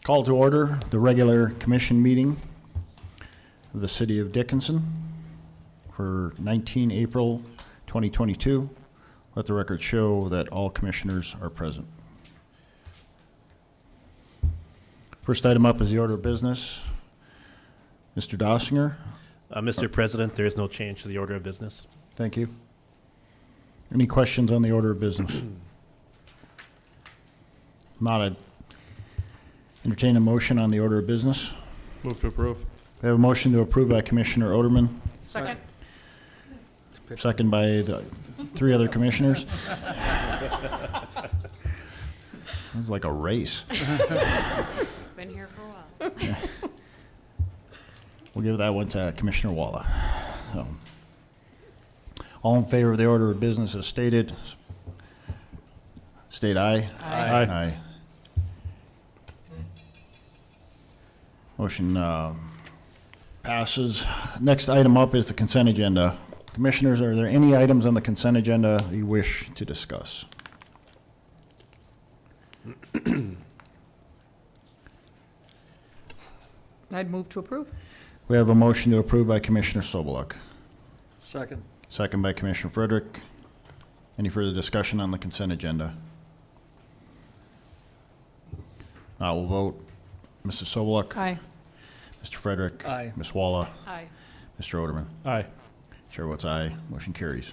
Call to order the regular commission meeting of the City of Dickinson for 19 April 2022. Let the record show that all commissioners are present. First item up is the order of business. Mr. Dossinger. Mr. President, there is no change to the order of business. Thank you. Any questions on the order of business? Not. I'd entertain a motion on the order of business. Move to approve. We have a motion to approve by Commissioner Oderman. Second. Second by the three other commissioners. Sounds like a race. Been here for a while. We'll give that one to Commissioner Walla. So, all in favor of the order of business as stated, state aye. Aye. Aye. Motion passes. Next item up is the consent agenda. Commissioners, are there any items on the consent agenda you wish to discuss? I'd move to approve. We have a motion to approve by Commissioner Soboluk. Second. Second by Commissioner Frederick. Any further discussion on the consent agenda? I will vote. Mrs. Soboluk. Aye. Mr. Frederick. Aye. Ms. Walla. Aye. Mr. Oderman. Aye. Chair votes aye. Motion carries.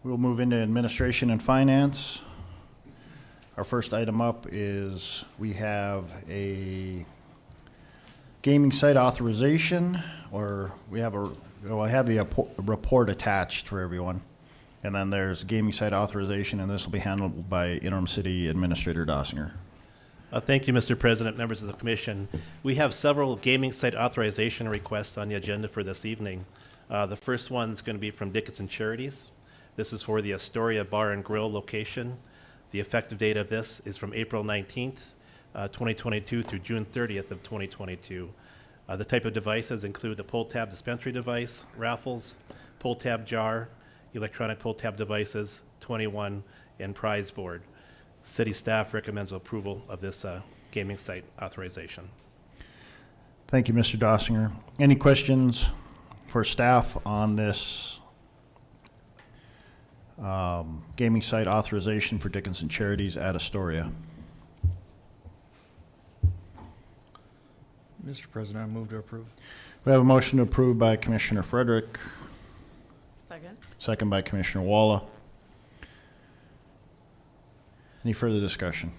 We'll move into administration and finance. Our first item up is we have a gaming site authorization, or we have I have the report attached for everyone. And then there's gaming site authorization, and this will be handled by Interim City Administrator Dossinger. Thank you, Mr. President, members of the Commission. We have several gaming site authorization requests on the agenda for this evening. The first one is going to be from Dickinson Charities. This is for the Astoria Bar and Grill location. The effective date of this is from April 19th, 2022 through June 30th of 2022. The type of devices include the pull-tab dispensary device, raffles, pull-tab jar, electronic pull-tab devices, 21, and prize board. City staff recommends approval of this gaming site authorization. Thank you, Mr. Dossinger. Any questions for staff on this gaming site authorization for Dickinson Charities at Astoria? Mr. President, I move to approve. We have a motion to approve by Commissioner Frederick, Second. second by Commissioner Walla. Any further discussion?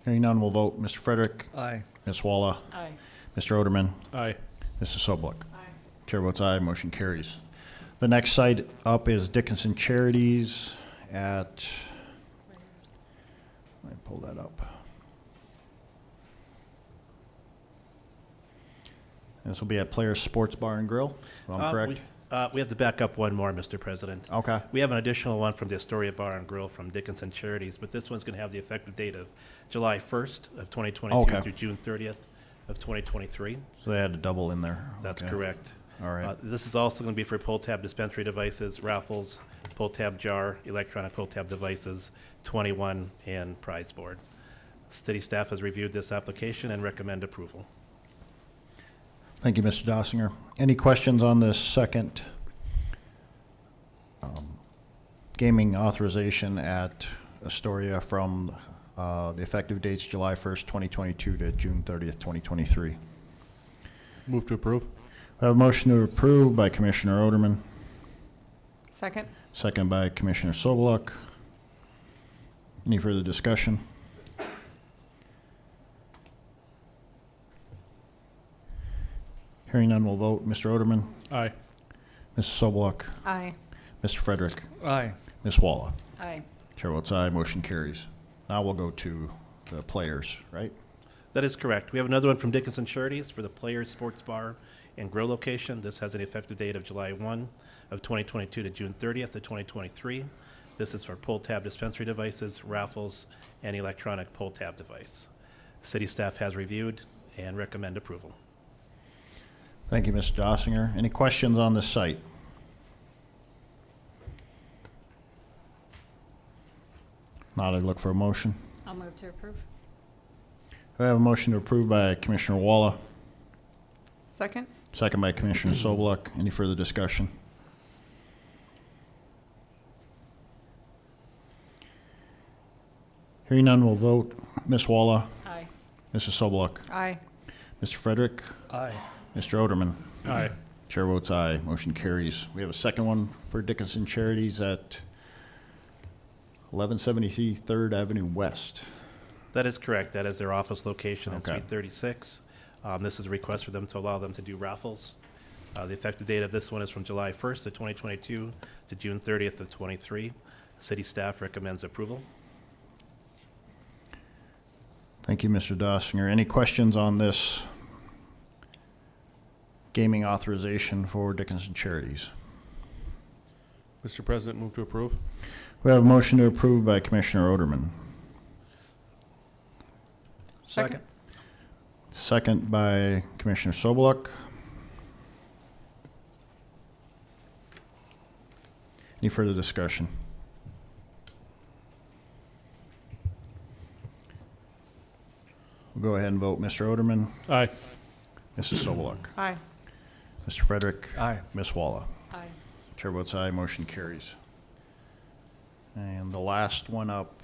Hearing none, we'll vote. Mr. Frederick, Aye. Ms. Walla, Aye. Mr. Oderman, Aye. Mrs. Soboluk. Aye. Chair votes aye, motion carries. The next site up is Dickinson Charities at, let me pull that up. This will be at Players Sports Bar and Grill, if I'm correct? We have to back up one more, Mr. President. Okay. We have an additional one from the Astoria Bar and Grill from Dickinson Charities, but this one's going to have the effective date of July 1st of 2022 Okay. through June 30th of 2023. So they had a double in there. That's Okay. correct. All right. This is also going to be for pull-tab dispensary devices, raffles, pull-tab jar, electronic pull-tab devices, 21, and prize board. City staff has reviewed this application and recommend approval. Thank you, Mr. Dossinger. Any questions on this second gaming authorization at Astoria from the effective dates July 1st, 2022 to June 30th, 2023? Move to approve. I have a motion to approve by Commissioner Oderman, Second. second by Commissioner Soboluk. Any further discussion? Hearing none, we'll vote. Mr. Oderman, Aye. Mrs. Soboluk, Aye. Mr. Frederick, Aye. Ms. Walla. Aye. Chair votes aye, motion carries. Now we'll go to the players, right? That is correct. We have another one from Dickinson Charities for the Players Sports Bar and Grill location. This has an effective date of July 1 of 2022 to June 30th of 2023. This is for pull-tab dispensary devices, raffles, and electronic pull-tab device. City staff has reviewed and recommend approval. Thank you, Mr. Dossinger. Any questions on this site? Not, I'd look for a motion. I'll move to approve. We have a motion to approve by Commissioner Walla, Second? second by Commissioner Sobeluk. Any further discussion? Hearing none, we'll vote. Ms. Walla, Aye. Mrs. Sobeluk, Aye. Mr. Frederick, Aye. Mr. Oderman. Aye. Chair votes aye. Motion carries. We have a second one for Dickinson Charities at 1173 3rd Avenue West. That is correct. That is their office location in Okay. Suite 36. This is a request for them to allow them to do raffles. The effective date of this one is from July 1st of 2022 to June 30th of 23. City staff recommends approval. Thank you, Mr. Dossinger. Any questions on this gaming authorization for Dickinson Charities? Mr. President, move to approve. We have a motion to approve by Commissioner Oderman, Second. second by Commissioner Sobeluk. Any further discussion? We'll go ahead and vote. Mr. Oderman, Aye. Mrs. Sobeluk, Aye. Mr. Frederick, Aye. Ms. Walla. Aye. Chair votes aye, motion carries. And the last one up,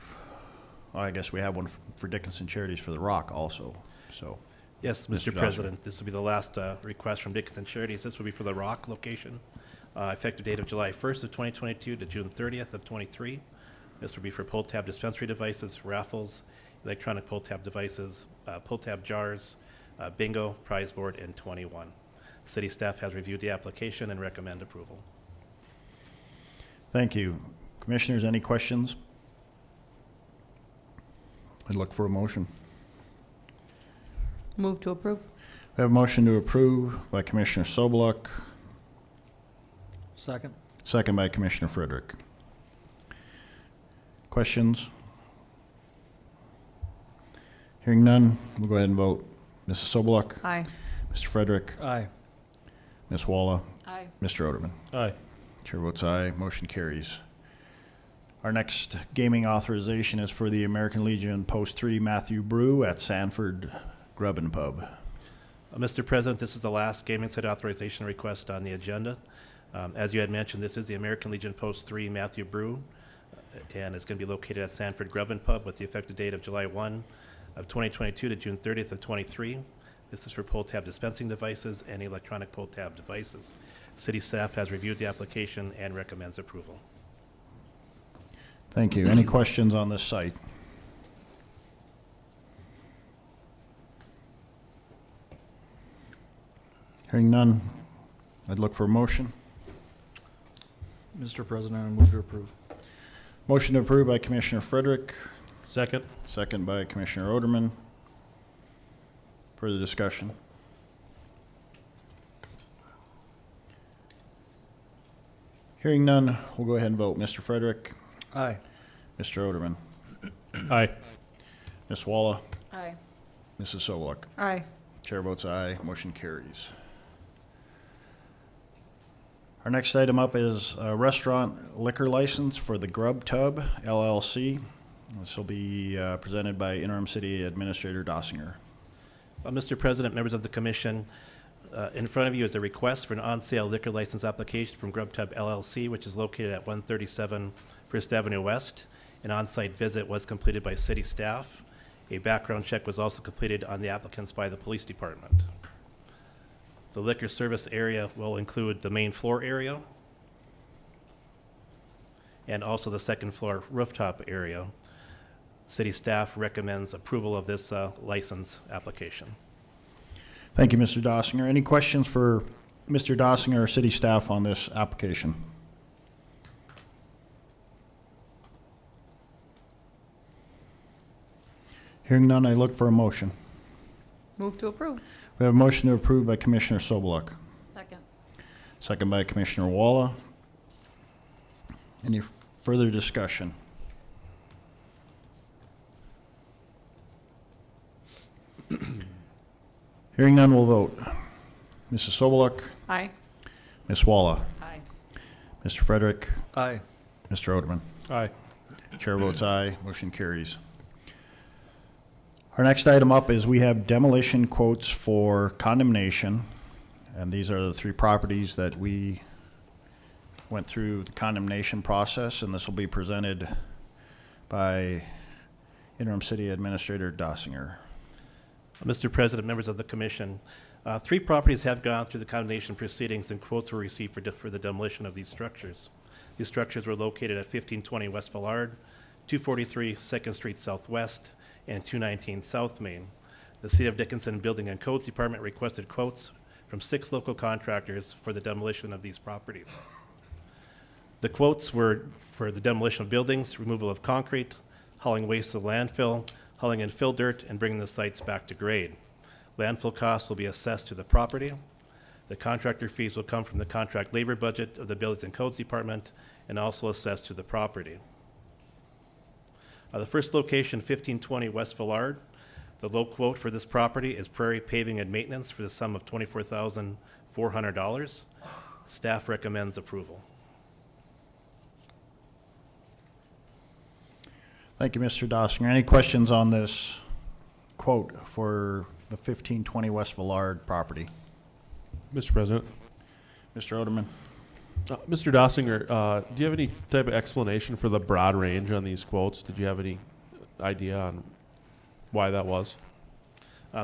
I guess we have one for Dickinson Charities for the Rock also, so. Yes, Mr. Mr. Dossier. President, this will be the last request from Dickinson Charities. This will be for the Rock location. Effective date of July 1st of 2022 to June 30th of 23. This will be for pull tab dispensary devices, raffles, electronic pull tab devices, pull tab jars, bingo, prize board, and 21. City staff has reviewed the application and recommend approval. Thank you. Commissioners, any questions? I'd look for a motion. Move to approve. We have a motion to approve by Commissioner Sobeluk, Second. second by Commissioner Frederick. Questions? Hearing none, we'll go ahead and vote. Mrs. Sobeluk, Aye. Mr. Frederick, Aye. Ms. Walla, Aye. Mr. Oderman. Aye. Chair votes aye, motion carries. Our next gaming authorization is for the American Legion Post 3 Matthew Brew at Sanford Grub and Pub. Mr. President, this is the last gaming site authorization request on the agenda. As you had mentioned, this is the American Legion Post 3 Matthew Brew, and it's going to be located at Sanford Grub and Pub with the effective date of July 1 of 2022 to June 30th of 23. This is for pull tab dispensing devices and electronic pull tab devices. City staff has reviewed the application and recommends approval. Thank you. Any questions on this site? Hearing none, I'd look for a motion. Mr. President, I move to approve. Motion to approve by Commissioner Frederick, Second. second by Commissioner Oderman. Further discussion? Hearing none, we'll go ahead and vote. Mr. Frederick, Aye. Mr. Oderman, Aye. Ms. Walla, Aye. Mrs. Sobeluk. Aye. Chair votes aye, motion carries. Our next item up is a restaurant liquor license for the Grub Tub LLC. This will be presented by Interim City Administrator Dossinger. Mr. President, members of the commission, in front of you is a request for an on-sale liquor license application from Grub Tub LLC, which is located at 137 First Avenue West. An on-site visit was completed by city staff. A background check was also completed on the applicants by the police department. The liquor service area will include the main floor area and also the second floor rooftop area. City staff recommends approval of this license application. Thank you, Mr. Dossinger. Any questions for Mr. Dossinger or city staff on this application? Hearing none, I look for a motion. Move to approve. We have a motion to approve by Commissioner Sobeluk, Second. second by Commissioner Walla. Any further discussion? Hearing none, we'll vote. Mrs. Sobeluk, Aye. Ms. Walla, Aye. Mr. Frederick, Aye. Mr. Oderman. Aye. Chair votes aye, motion carries. Our next item up is we have demolition quotes for Condemnation, and these are the three properties that we went through the condemnation process, and this will be presented by Interim City Administrator Dossinger. Mr. President, members of the commission, three properties have gone through the condemnation proceedings and quotes were received for the demolition of these structures. These structures were located at 1520 West Villard, 243 2nd Street Southwest, and 219 South Main. The City of Dickinson Building and Codes Department requested quotes from 6 local contractors for the demolition of these properties. The quotes were for the demolition of buildings, removal of concrete, hauling waste to the landfill, hauling in fill dirt, and bringing the sites back to grade. Landfill costs will be assessed to the property. The contractor fees will come from the contract labor budget of the Buildings and Codes Department and also assessed to the property. The first location, 1520 West Villard. The low quote for this property is Prairie Paving and Maintenance for the sum of $24,400. Staff recommends approval. Thank you, Mr. Dossinger. Any questions on this quote for the 1520 West Villard property? Mr. President. Mr. Oderman? Mr. Dossinger, do you have any type of explanation for the broad range on these quotes? Did you have any idea on why that was?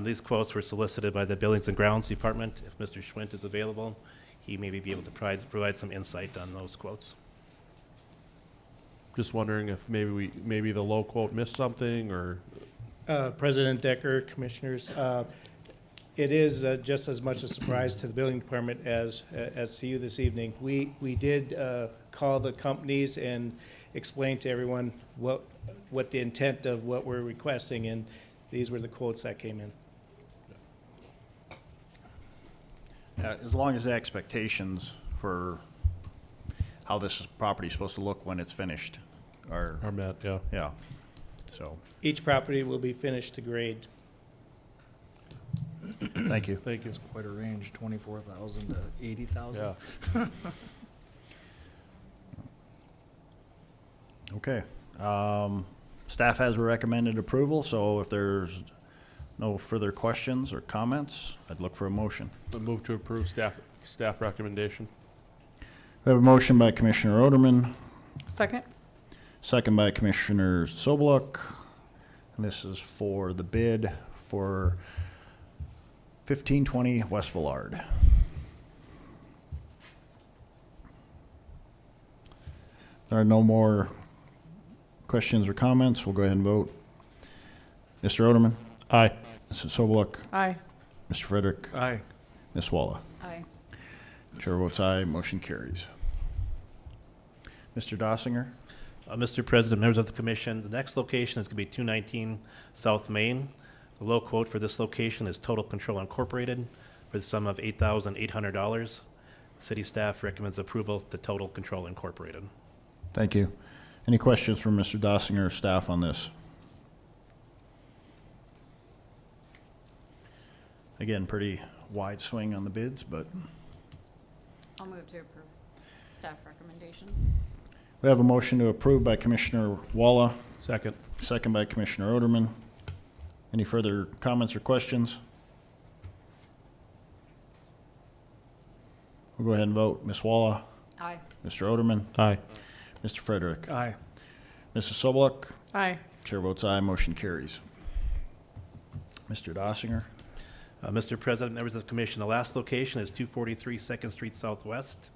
These quotes were solicited by the Buildings and Grounds Department. If Mr. Schwint is available, he may be able to provide some insight on those quotes. Just wondering if maybe the low quote missed something, or President Decker, Commissioners, it is just as much a surprise to the building department as to you this evening. We did call the companies and explain to everyone what the intent of what we're requesting, and these were the quotes that came in. As long as the expectations for how this property is supposed to look when it's finished are, met, yeah. yeah, so, Each property will be finished to grade. thank you. Thank you. It's quite a range, 24,000 to 80,000. Yeah. Okay. Staff has recommended approval, so if there's no further questions or comments, I'd look for a motion. I move to approve staff recommendation. We have a motion by Commissioner Oderman, Second? second by Commissioner Sobeluk, and this is for the bid for 1520 West Villard. There are no more questions or comments. We'll go ahead and vote. Mr. Oderman? Aye. Mrs. Sobeluk? Aye. Mr. Frederick? Aye. Ms. Walla? Aye. Chair votes aye, motion carries. Mr. Dossinger? Mr. President, members of the commission, the next location is going to be 219 South Main. The low quote for this location is Total Control Incorporated for the sum of $8,800. City staff recommends approval to Total Control Incorporated. Thank you. Any questions from Mr. Dossinger or staff on this? Again, pretty wide swing on the bids, but I'll move to approve staff recommendations. we have a motion to approve by Commissioner Walla, Second. second by Commissioner Oderman. Any further comments or questions? We'll go ahead and vote. Ms. Walla? Aye. Mr. Oderman? Aye. Mr. Frederick? Aye. Mrs. Sobeluk? Aye. Chair votes aye, motion carries. Mr. Dossinger? Mr. President, members of the commission, the last location is 243 2nd Street Southwest.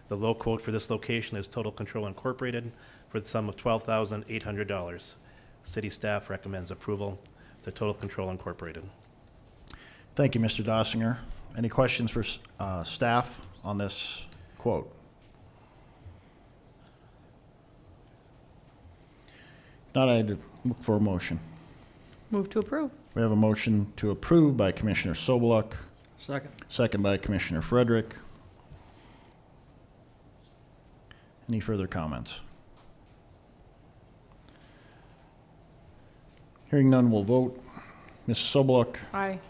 The low quote for this location is Total Control Incorporated for the sum of $12,800. City staff recommends approval to Total Control Incorporated. Thank you, Mr. Dossinger. Any questions for staff on this quote? Not, I'd look for a motion. Move to approve. We have a motion to approve by Commissioner Sobeluk, Second. second by Commissioner Frederick. Any further comments? Hearing none, we'll vote. Mrs. Sobeluk, Aye.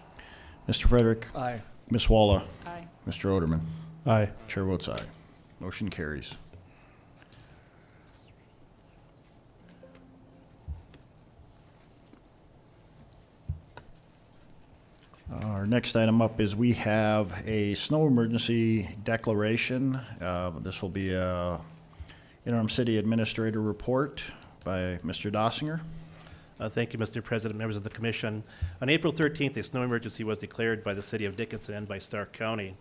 Mr. Frederick, Aye. Ms. Walla, Aye. Mr. Oderman. Aye. Chair votes aye. Motion carries. Our next item up is we have a snow emergency declaration. This will be a interim city administrator report by Mr. Dossinger. Thank you, Mr. President, members of the commission. On April 13th, a snow emergency was declared by the city of Dickinson and by Stark County.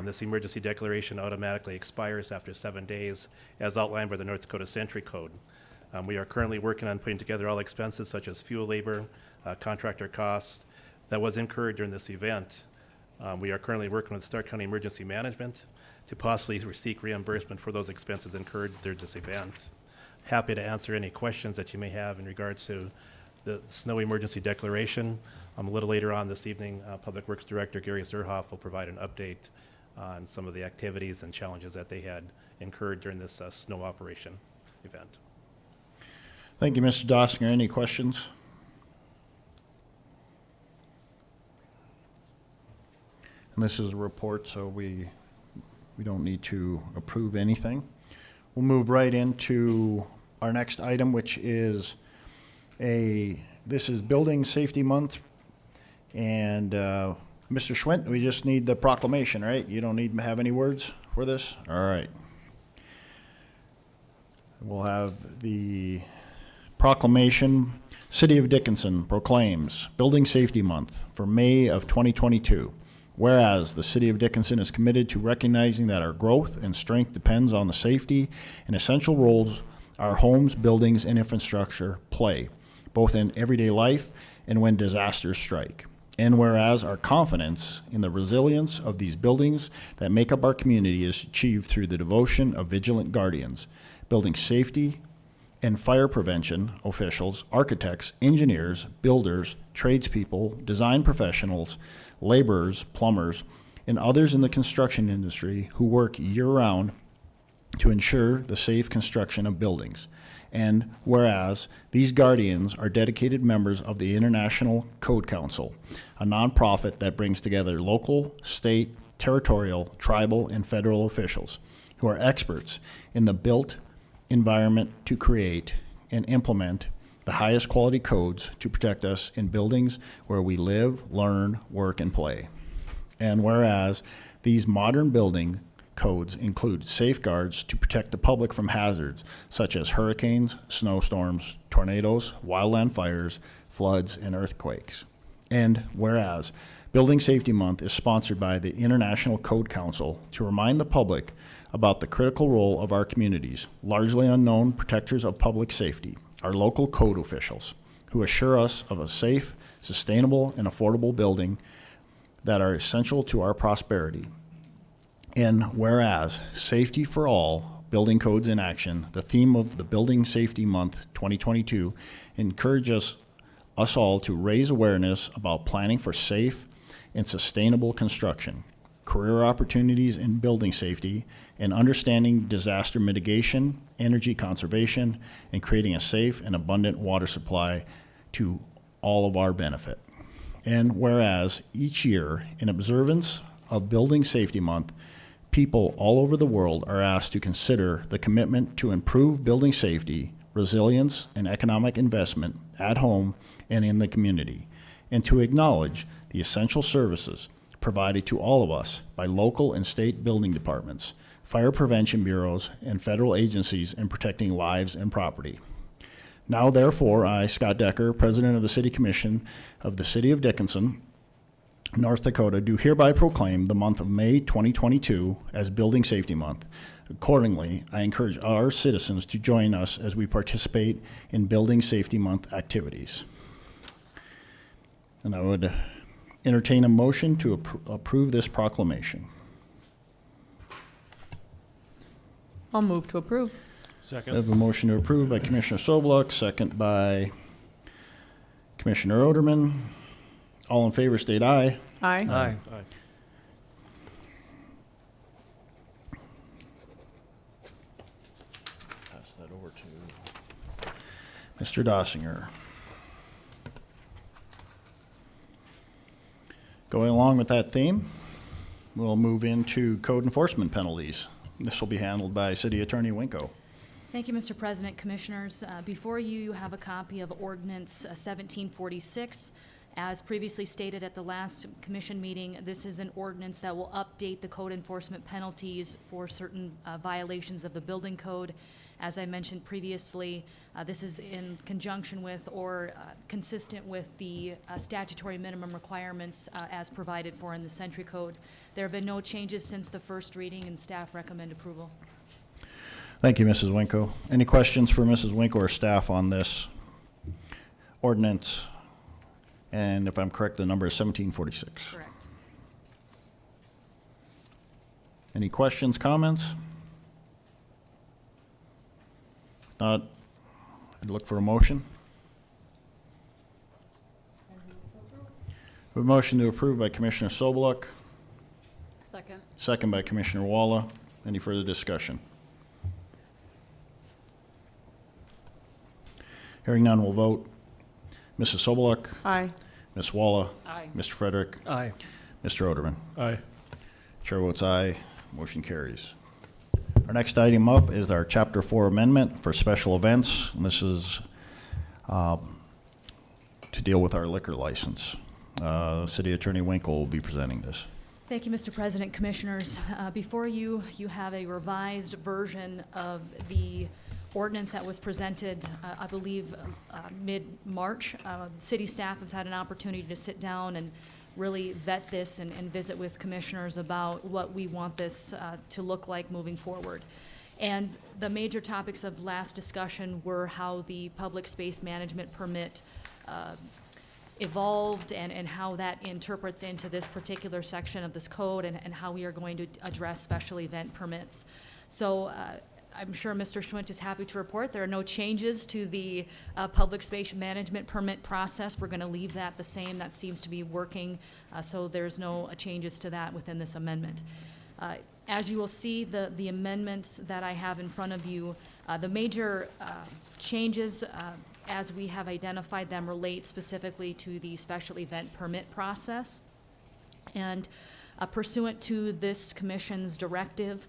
This emergency declaration automatically expires after 7 days, as outlined by the North Dakota Century Code. We are currently working on putting together all expenses such as fuel, labor, contractor costs that was incurred during this event. We are currently working with Stark County Emergency Management to possibly seek reimbursement for those expenses incurred during this event. Happy to answer any questions that you may have in regards to the snow emergency declaration. A little later on this evening, Public Works Director Gary Zerhoff will provide an update on some of the activities and challenges that they had incurred during this snow operation event. Thank you, Mr. Dossinger. Any questions? And this is a report, so we don't need to approve anything. We'll move right into our next item, which is this is Building Safety Month. And Mr. Schwint, we just need the proclamation, right? You don't need to have any words for this? All right. We'll have the proclamation. City of Dickinson proclaims Building Safety Month for May of 2022. Whereas the City of Dickinson is committed to recognizing that our growth and strength depends on the safety and essential roles our homes, buildings, and infrastructure play, both in everyday life and when disasters strike. And whereas our confidence in the resilience of these buildings that make up our community is achieved through the devotion of vigilant guardians, building safety and fire prevention officials, architects, engineers, builders, tradespeople, design professionals, laborers, plumbers, and others in the construction industry who work year-round to ensure the safe construction of buildings. And whereas these guardians are dedicated members of the International Code Council, a nonprofit that brings together local, state, territorial, tribal, and federal officials who are experts in the built environment to create and implement the highest quality codes to protect us in buildings where we live, learn, work, and play. And whereas these modern building codes include safeguards to protect the public from hazards such as hurricanes, snowstorms, tornadoes, wildland fires, floods, and earthquakes. And whereas Building Safety Month is sponsored by the International Code Council to remind the public about the critical role of our communities, largely unknown protectors of public safety, our local code officials, who assure us of a safe, sustainable, and affordable building that are essential to our prosperity. And whereas Safety for All, Building Codes in Action, the theme of the Building Safety Month 2022, encourages us all to raise awareness about planning for safe and sustainable construction, career opportunities in building safety, and understanding disaster mitigation, energy conservation, and creating a safe and abundant water supply to all of our benefit. And whereas each year, in observance of Building Safety Month, people all over the world are asked to consider the commitment to improve building safety, resilience, and economic investment at home and in the community, and to acknowledge the essential services provided to all of us by local and state building departments, fire prevention bureaus, and federal agencies in protecting lives and property. Now, therefore, I, Scott Decker, President of the City Commission of the City of Dickinson, North Dakota, do hereby proclaim the month of May 2022 as Building Safety Month. Accordingly, I encourage our citizens to join us as we participate in Building Safety Month activities. And I would entertain a motion to approve this proclamation. I'll move to approve. I Second. have a motion to approve by Commissioner Sobluck, second by Commissioner Oderman. All in favor state aye. Aye. Aye. Aye. Pass that over to Mr. Dossinger. Going along with that theme, we'll move into code enforcement penalties. This will be handled by City Attorney Winko. Thank you, Mr. President, Commissioners. Before you have a copy of Ordinance 1746, As previously stated at the last commission meeting, this is an ordinance that will update the code enforcement penalties for certain violations of the building code. As I mentioned previously, this is in conjunction with or consistent with the statutory minimum requirements as provided for in the Century Code. There have been no changes since the first reading, and staff recommend approval. Thank you, Mrs. Winko. Any questions for Mrs. Winko or staff on this ordinance? And if I'm correct, the number is 1746. Correct. Any questions, comments? Not, I'd look for a motion. A motion to approve by Commissioner Sobeluk, Second. second by Commissioner Walla. Any further discussion? Hearing none, we'll vote. Mrs. Sobeluk, Aye. Ms. Walla, Aye. Mr. Frederick, Aye. Mr. Oderman. Aye. Chair votes aye, motion carries. Our next item up is our Chapter 4 amendment for special events, and this is to deal with our liquor license. City Attorney Winkle will be presenting this. Thank you, Mr. President, Commissioners. Before you, you have a revised version of the ordinance that was presented, I believe, mid-March. City staff has had an opportunity to sit down and really vet this and visit with commissioners about what we want this to look like moving forward. And the major topics of last discussion were how the public space management permit evolved and how that interprets into this particular section of this code and how we are going to address special event permits. So I'm sure Mr. Schwint is happy to report there are no changes to the public space management permit process. We're going to leave that the same. That seems to be working, so there's no changes to that within this amendment. As you will see, the amendments that I have in front of you, the major changes as we have identified them relate specifically to the special event permit process. And pursuant to this commission's directive,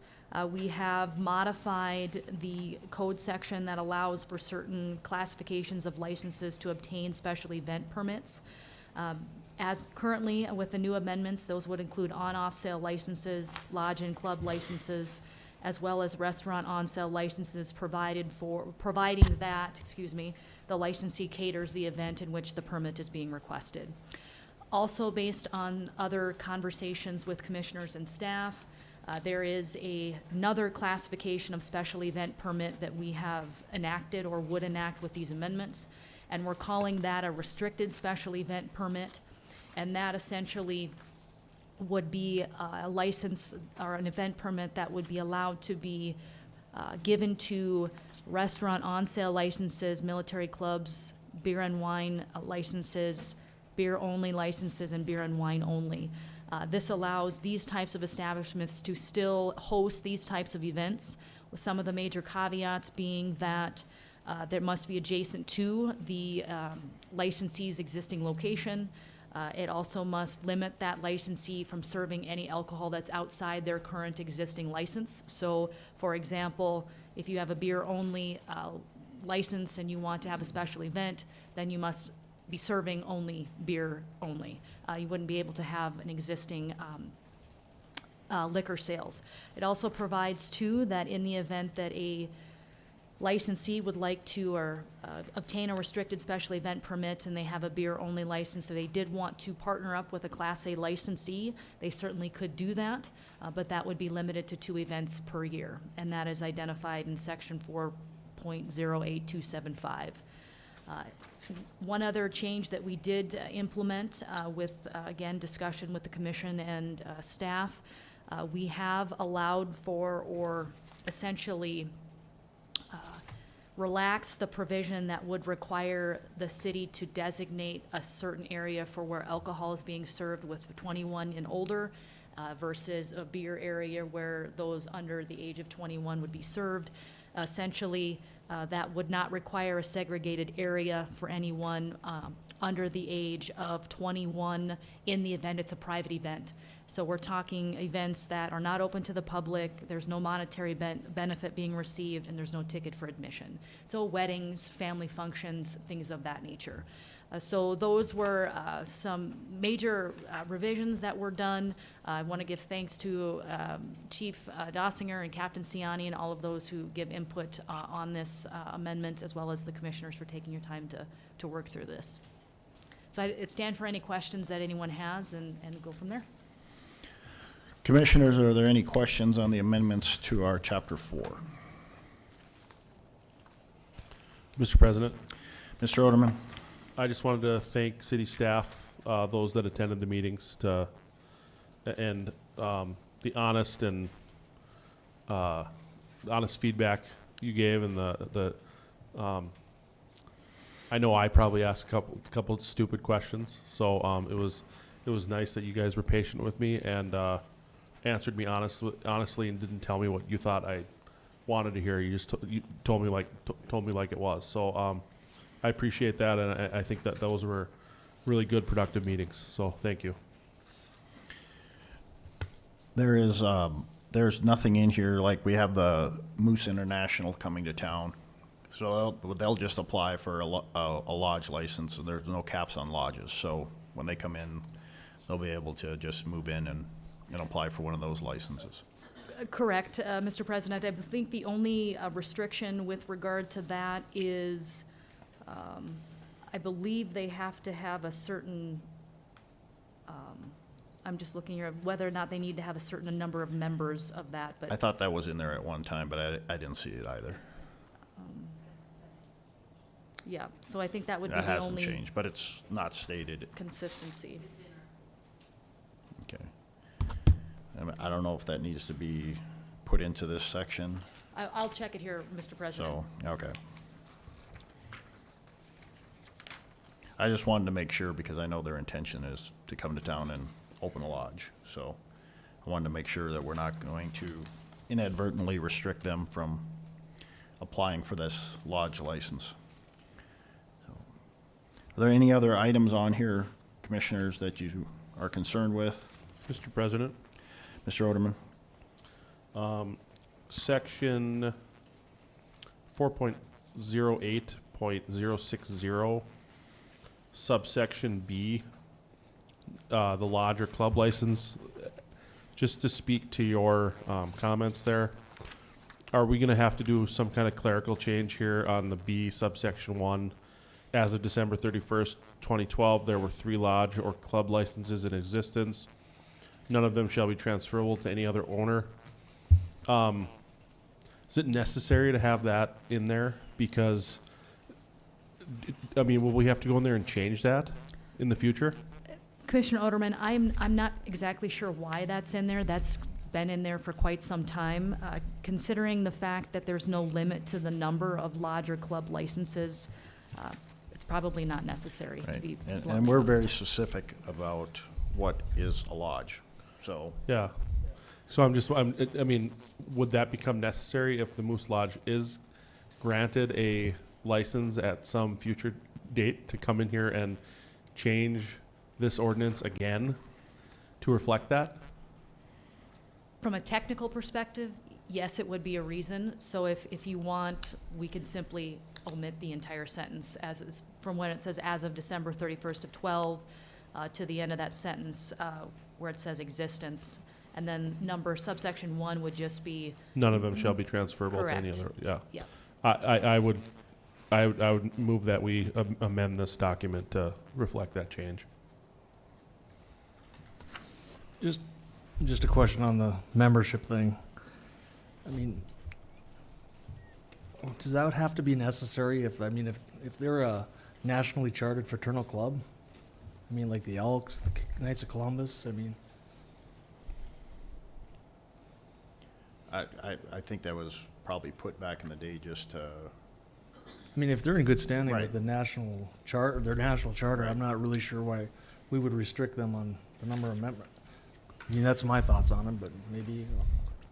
we have modified the code section that allows for certain classifications of licenses to obtain special event permits. As currently, with the new amendments, those would include on-off sale licenses, lodge and club licenses, as well as restaurant on-sale licenses providing that, the licensee caters the event in which the permit is being requested. Also, based on other conversations with commissioners and staff, there is another classification of special event permit that we have enacted or would enact with these amendments, and we're calling that a restricted special event permit, and that essentially would be a license or an event permit that would be allowed to be given to restaurant on-sale licenses, military clubs, beer and wine licenses, beer-only licenses, and beer and wine only. This allows these types of establishments to still host these types of events, with some of the major caveats being that there must be adjacent to the licensee's existing location. It also must limit that licensee from serving any alcohol that's outside their current existing license. So, for example, if you have a beer-only license and you want to have a special event, then you must be serving only beer only. You wouldn't be able to have an existing liquor sales. It also provides, too, that in the event that a licensee would like to obtain a restricted special event permit and they have a beer-only license, so they did want to partner up with a Class A licensee, they certainly could do that, but that would be limited to 2 events per year, and that is identified in Section 4.08275. One other change that we did implement with, again, discussion with the commission and staff, we have allowed for or essentially relax the provision that would require the city to designate a certain area for where alcohol is being served with 21 and older versus a beer area where those under the age of 21 would be served. Essentially, that would not require a segregated area for anyone under the age of 21 in the event it's a private event. So we're talking events that are not open to the public, there's no monetary benefit being received, and there's no ticket for admission. So weddings, family functions, things of that nature. So those were some major revisions that were done. I want to give thanks to Chief Dossinger and Captain Ciani and all of those who give input on this amendment, as well as the commissioners for taking your time to work through this. So I'd stand for any questions that anyone has and go from there. Commissioners, are there any questions on the amendments to our Chapter 4? Mr. President, Mr. Oderman? I just wanted to thank city staff, those that attended the meetings, and the honest and honest feedback you gave, and I know I probably asked a couple of stupid questions, so it was nice that you guys were patient with me and answered me honestly and didn't tell me what you thought I wanted to hear. You just you told me like it was. So I appreciate that, and I think that those were really good, productive meetings. So thank you. There's nothing in here, like we have the Moose International coming to town. So they'll just apply for a lodge license, and there's no caps on lodges. So when they come in, they'll be able to just move in and apply for one of those licenses. Correct, Mr. President. I think the only restriction with regard to that is, I believe they have to have a certain, I'm just looking here, whether or not they need to have a certain number of members of that, I but thought that was in there at one time, but I didn't see it either. yeah, so I think that would be That the hasn't only changed, but it's not stated. consistency. Okay. I don't know if that needs to be put into this section, I'll check it here, Mr. President. so, okay. I just wanted to make sure, because I know their intention is to come to town and open a lodge. So I wanted to make sure that we're not going to inadvertently restrict them from applying for this lodge license. So, are there any other items on here, commissioners, that you are concerned with? Mr. President, Mr. Oderman? Section 4.08.060, subsection B, the lodge or club license. Just to speak to your comments there, are we going to have to do some kind of clerical change here on the B subsection 1? As of December 31st, 2012, there were 3 lodge or club licenses in existence. None of them shall be transferable to any other owner. Is it necessary to have that in there? Because, I mean, will we have to go in there and change that in the future? Commissioner Oderman, I'm not exactly sure why that's in there. That's been in there for quite some time. Considering the fact that there's no limit to the number of lodge or club licenses, it's probably not necessary to be Right. bluntly And we're very honest. specific about what is a lodge, so. Yeah. So I mean, would that become necessary if the Moose Lodge is granted a license at some future date to come in here and change this ordinance again to reflect that? From a technical perspective, yes, it would be a reason. So if you want, we could simply omit the entire sentence as is, from when it says as of December 31st of 12 to the end of that sentence where it says existence. And then subsection 1 would just be, None of them shall be transferable to any Correct. other, yeah. yeah. I would move that we amend this document to reflect that change. Just a question on the membership thing. I mean, does that have to be necessary if they're a nationally chartered fraternal club? I mean, like the Elks, the Knights of Columbus, I mean. I think that was probably put back in the day just to, I mean, if they're in good standing Right. with the national charter, their national charter, Right. I'm not really sure why we would restrict them on the number of members. I mean, that's my thoughts on it, but maybe,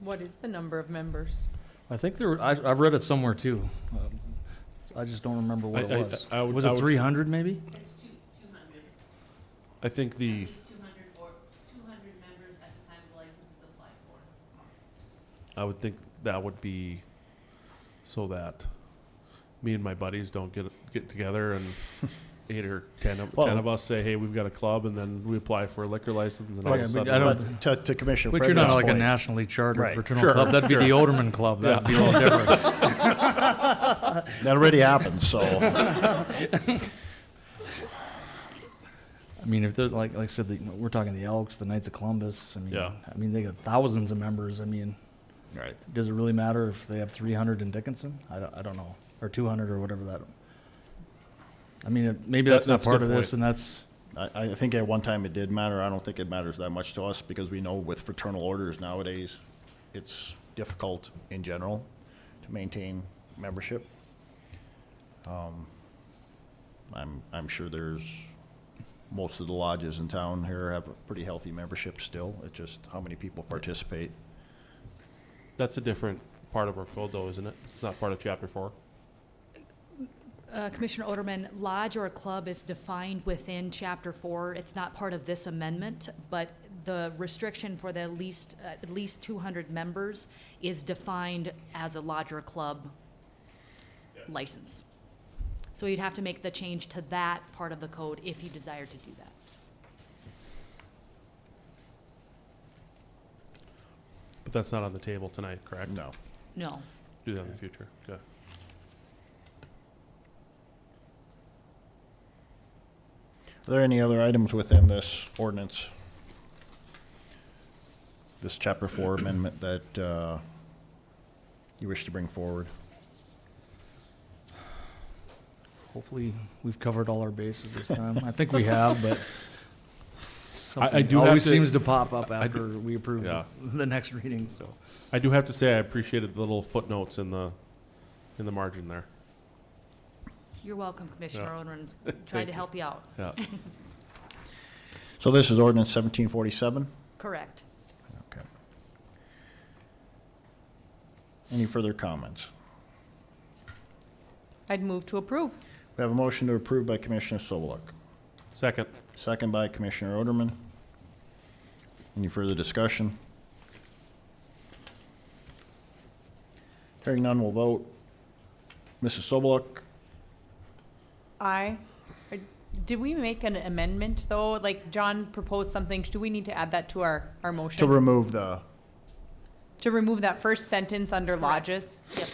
What is the number of members? I think I've read it somewhere too. I just don't remember what it was. Was it 300 maybe? It's 200, I think at the, least 200 or 200 members at the time the license is applied for. I would think that would be so that me and my buddies don't get together and 8 or 10 of, Well- 10 of us say, hey, we've got a club, and then we apply for a liquor license, and all of Yeah, a but sudden, I don't- But to Commissioner But you're not Frederick's like a point, nationally chartered Right. fraternal Sure, club. That'd be the Alderman Club. That'd be a little different. that already happened, so. I mean, if they're like I said, we're talking the Elks, the Knights of Columbus. Yeah. I mean, they got thousands of members. I mean, Right. does it really matter if they have 300 in Dickinson? I don't know, or 200 or whatever that. I mean, maybe that's not That's a part good of this, point. and that's I think at one time it did matter. I don't think it matters that much to us because we know with fraternal orders nowadays, it's difficult in general to maintain membership. I'm sure most of the lodges in town here have a pretty healthy membership still. It's just how many people participate. that's a different part of our code, though, isn't it? It's not part of Chapter 4. Commissioner Oderman, lodge or a club is defined within Chapter 4. It's not part of this amendment, but the restriction for the at least 200 members is defined as a lodge or a club license. So you'd have to make the change to that part of the code if you desire to do that. But that's not on the table tonight, correct? No. No. Do that in the future. Okay. Are there any other items within this ordinance? This Chapter 4 amendment that you wish to bring forward? hopefully we've covered all our bases this time. I think we have, but I something do have always to- seems to pop up I after we approve Yeah. the next reading. So I do have to say I appreciated the little footnotes in the margin there. You're welcome, Commissioner Yeah. Oderman. Thank Tried to you. help you out. Yeah. So this is ordinance 1747? Correct. Okay. Any further comments? I'd move to approve. We have a motion to approve by Commissioner Sobeluk, Second. second by Commissioner Oderman. Any further discussion? Hearing none, we'll vote. Mrs. Sobeluk? Aye. Did we make an amendment, though? Like, John proposed something. Do we need to add that to our motion? To remove the, To remove that first sentence under Correct. lodges? Yep,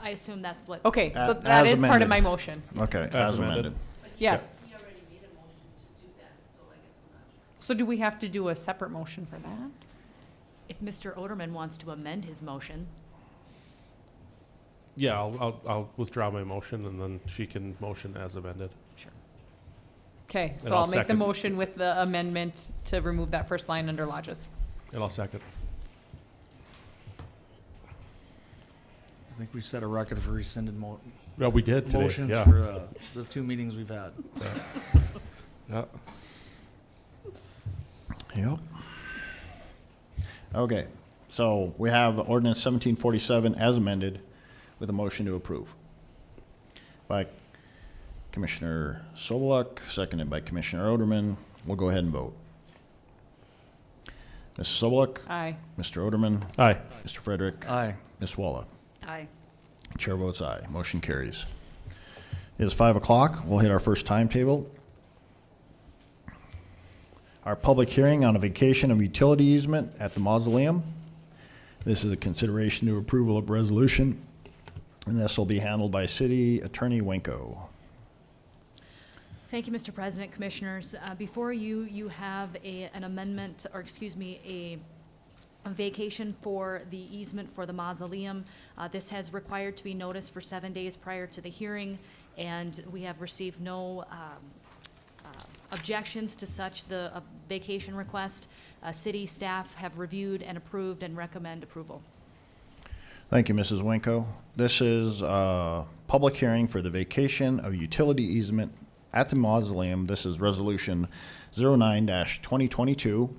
I assume that's what. Okay, so As that is part amended. of my motion. okay, As as amended. amended. Yeah. We already made a motion to do that, so I guess I'm not. So do we have to do a separate motion for that? If Mr. Oderman wants to amend his motion, Yeah, I'll withdraw my motion, and then she can motion as amended. sure. Okay, And so I'll I'll make the second. motion with the amendment to remove that first line under lodges. And I'll second. I think we set a record for rescinded Well, we did today. motions Yeah. for the 2 meetings we've had. Yeah. Yep. Okay, so we have ordinance 1747 as amended with a motion to approve. By Commissioner Sobeluk, seconded by Commissioner Oderman. We'll go ahead and vote. Mrs. Sobeluk, Aye. Mr. Oderman, Aye. Mr. Frederick, Aye. Ms. Walla. Aye. Chair votes aye. Motion carries. It is 5 o'clock. We'll hit our first timetable. Our public hearing on a vacation of utility easement at the Mausoleum. This is a consideration to approval of resolution, and this will be handled by City Attorney Wenko. Thank you, Mr. President, Commissioners. Before you, you have an amendment, or excuse me, a vacation for the easement for the Mausoleum. This has required to be noticed for 7 days prior to the hearing, and we have received no objections to such the vacation request. City staff have reviewed and approved and recommend approval. Thank you, Mrs. Wenko. This is a public hearing for the vacation of utility easement at the Mausoleum. This is Resolution 09-2022.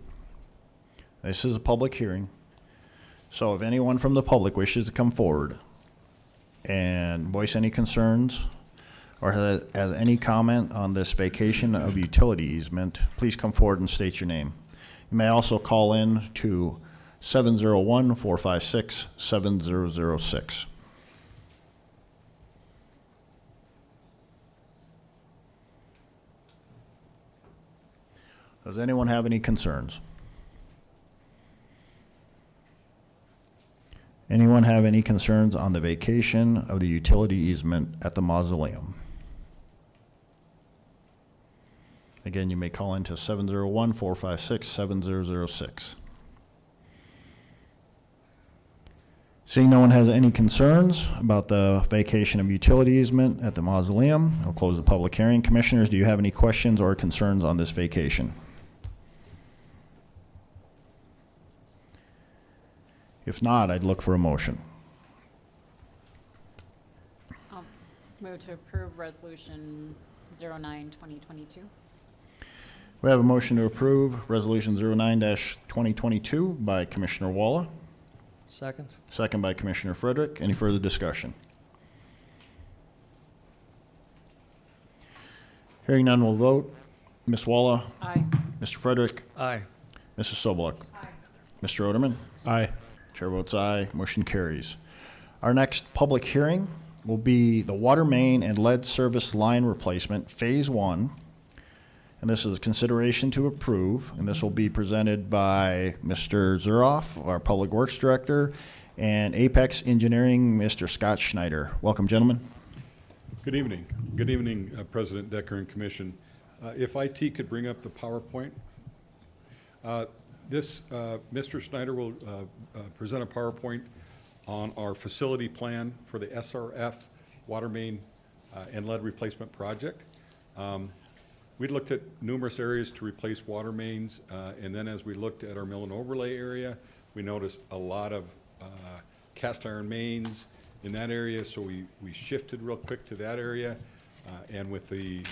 This is a public hearing. So if anyone from the public wishes to come forward and voice any concerns or has any comment on this vacation of utility easement, please come forward and state your name. You may also call in to 701-456-7006. Does anyone have any concerns? Anyone have any concerns on the vacation of the utility easement at the Mausoleum? Again, you may call into 701-456-7006. Seeing no one has any concerns about the vacation of utility easement at the Mausoleum, I'll close the public hearing. Commissioners, do you have any questions or concerns on this vacation? If not, I'd look for a motion. I'll move to approve resolution 09-2022. We have a motion to approve Resolution 09-2022 by Commissioner Walla, Second? second by Commissioner Frederick. Any further discussion? Hearing none, we'll vote. Ms. Walla, Aye. Mr. Frederick, Aye. Mrs. Sobeluk. Mr. Oderman. Aye. Chair votes aye, motion carries. Our next public hearing will be the water main and lead service line replacement, Phase 1. And this is consideration to approve, and this will be presented by Mr. Zuroff, our Public Works Director, and Apex Engineering, Mr. Scott Schneider. Welcome, gentlemen. Good evening. Good evening, President Decker and Commission. If IT could bring up the PowerPoint. Mr. Schneider will present a PowerPoint on our facility plan for the SRF water main and lead replacement project. We'd looked at numerous areas to replace water mains, and then as we looked at our mill and overlay area, we noticed a lot of cast iron mains in that area, so we shifted real quick to that area, and with the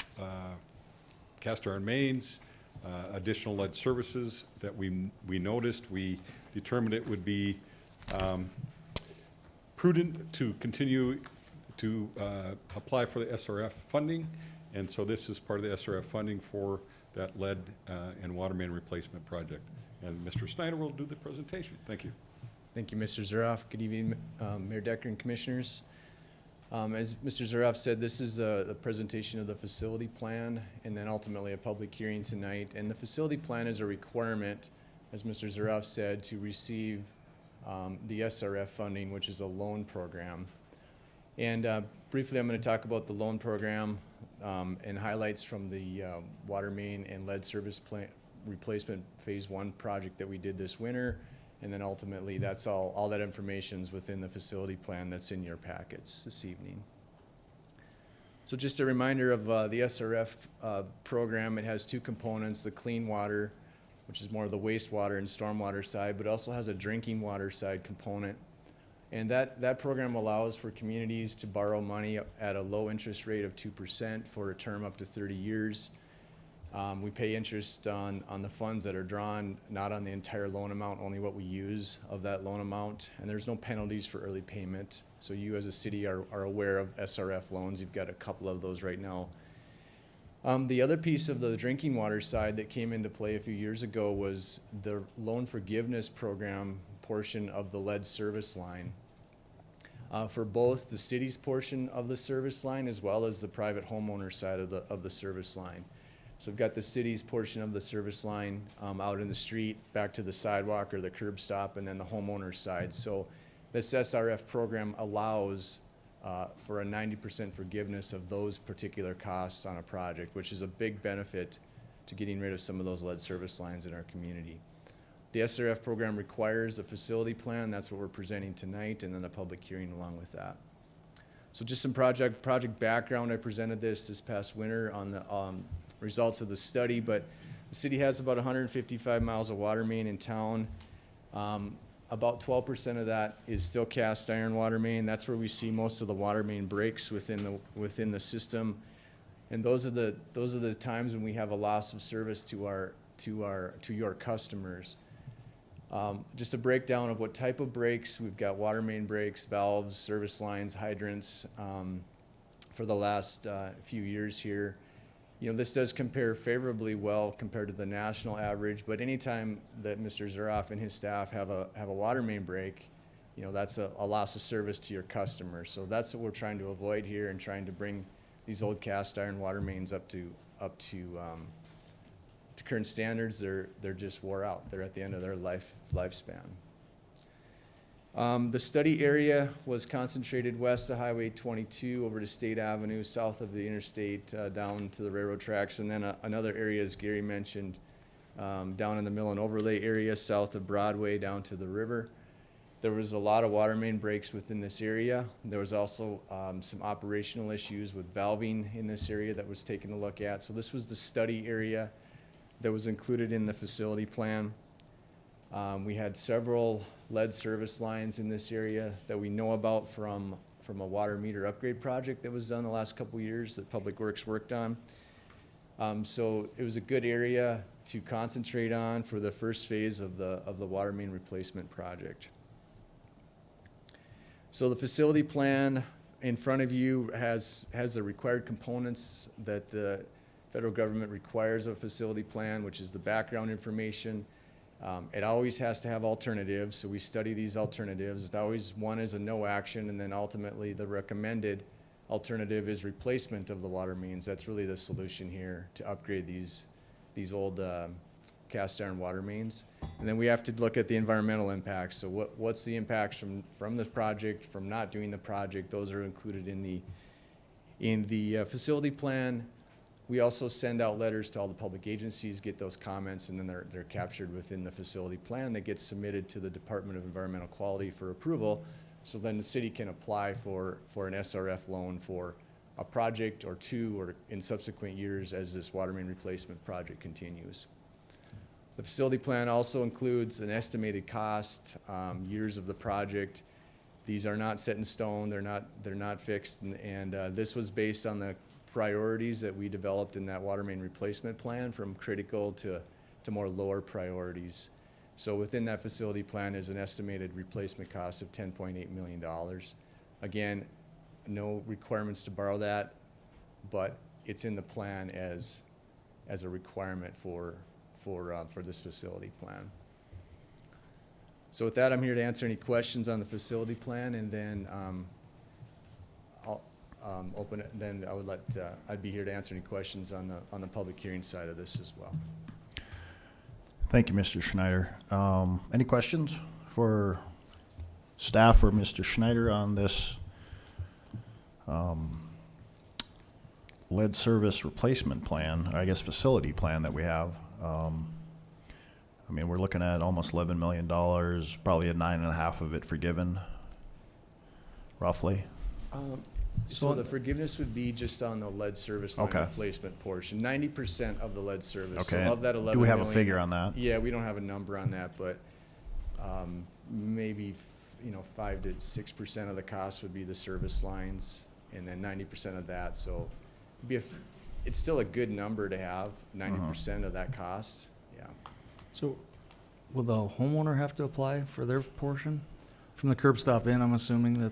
cast iron mains, additional lead services that we noticed, we determined it would be prudent to continue to apply for the SRF funding. And so this is part of the SRF funding for that lead and water main replacement project. And Mr. Snyder will do the presentation. Thank you. Thank you, Mr. Zuroff. Good evening, Mayor Decker and Commissioners. As Mr. Zuroff said, this is the presentation of the facility plan and then ultimately a public hearing tonight. And the facility plan is a requirement, as Mr. Zuroff said, to receive the SRF funding, which is a loan program. And briefly, I'm going to talk about the loan program and highlights from the water main and lead service plant replacement Phase 1 project that we did this winter. And then ultimately, that's all that information's within the facility plan that's in your packets this evening. So just a reminder of the SRF program. It has two components: the clean water, which is more of the wastewater and stormwater side, but also has a drinking water side component. And that program allows for communities to borrow money at a low interest rate of 2% for a term up to 30 years. We pay interest on the funds that are drawn, not on the entire loan amount, only what we use of that loan amount. And there's no penalties for early payment. So you as a city are aware of SRF loans. You've got a couple of those right now. The other piece of the drinking water side that came into play a few years ago was the loan forgiveness program portion of the lead service line. For both the city's portion of the service line as well as the private homeowner side of the service line. So we've got the city's portion of the service line out in the street, back to the sidewalk or the curb stop, and then the homeowner's side. So this SRF program allows for a 90% forgiveness of those particular costs on a project, which is a big benefit to getting rid of some of those lead service lines in our community. The SRF program requires a facility plan. That's what we're presenting tonight, and then a public hearing along with that. So just some project background. I presented this past winter on the results of the study, but the city has about 155 miles of water main in town. About 12% of that is still cast iron water main. That's where we see most of the water main breaks within the system, and those are the times when we have a loss of service to your customers. Just a breakdown of what type of breaks. We've got water main breaks, valves, service lines, hydrants for the last few years here. You know, this does compare favorably well compared to the national average, but anytime that Mr. Zuroff and his staff have a water main break, you know, that's a loss of service to your customers. So that's what we're trying to avoid here, and trying to bring these old cast iron water mains up to current standards, they're just wore out. They're at the end of their lifespan. The study area was concentrated west of Highway 22 over to State Avenue, south of the interstate, down to the railroad tracks, and then another area, as Gary mentioned, down in the mill and overlay area, south of Broadway, down to the river. There was a lot of water main breaks within this area. There was also some operational issues with valving in this area that was taken a look at. So this was the study area that was included in the facility plan. We had several lead service lines in this area that we know about from a water meter upgrade project that was done the last couple years that Public Works worked on. So it was a good area to concentrate on for the first phase of the water main replacement project. So the facility plan in front of you has the required components that the federal government requires of a facility plan, which is the background information. It always has to have alternatives, so we study these alternatives. It always, one is a no action, and then ultimately the recommended alternative is replacement of the water mains. That's really the solution here, to upgrade these old cast iron water mains. And then we have to look at the environmental impacts. So what's the impacts from this project, from not doing the project? Those are included in the facility plan. We also send out letters to all the public agencies, get those comments, and then they're captured within the facility plan that gets submitted to the Department of Environmental Quality for approval. So then the city can apply for an SRF loan for a project or two, or in subsequent years as this water main replacement project continues. The facility plan also includes an estimated cost, years of the project. These are not set in stone. They're not fixed, and this was based on the priorities that we developed in that water main replacement plan, from critical to more lower priorities. So within that facility plan is an estimated replacement cost of $10.8 million. Again, no requirements to borrow that, but it's in the plan as a requirement for this facility plan. So with that, I'm here to answer any questions on the facility plan, and then I'll open it. Then I'd be here to answer any questions on the public hearing side of this as well. Thank you, Mr. Schneider. Any questions for staff or Mr. Schneider on this lead service replacement plan, I guess facility plan that we have? I mean, we're looking at almost $11 million, probably $9.5 of it forgiven, roughly. So the forgiveness would be just on the lead service line Okay. replacement portion, 90% of the lead service. Okay. So of that 11 Do we have a million, figure on that? Yeah, we don't have a number on that, but maybe 5 to 6% of the cost would be the service lines, and then 90% of that. So it'd be it's still a good number to have, 90% of that cost. Yeah. So will the homeowner have to apply for their portion from the curb stop in, I'm assuming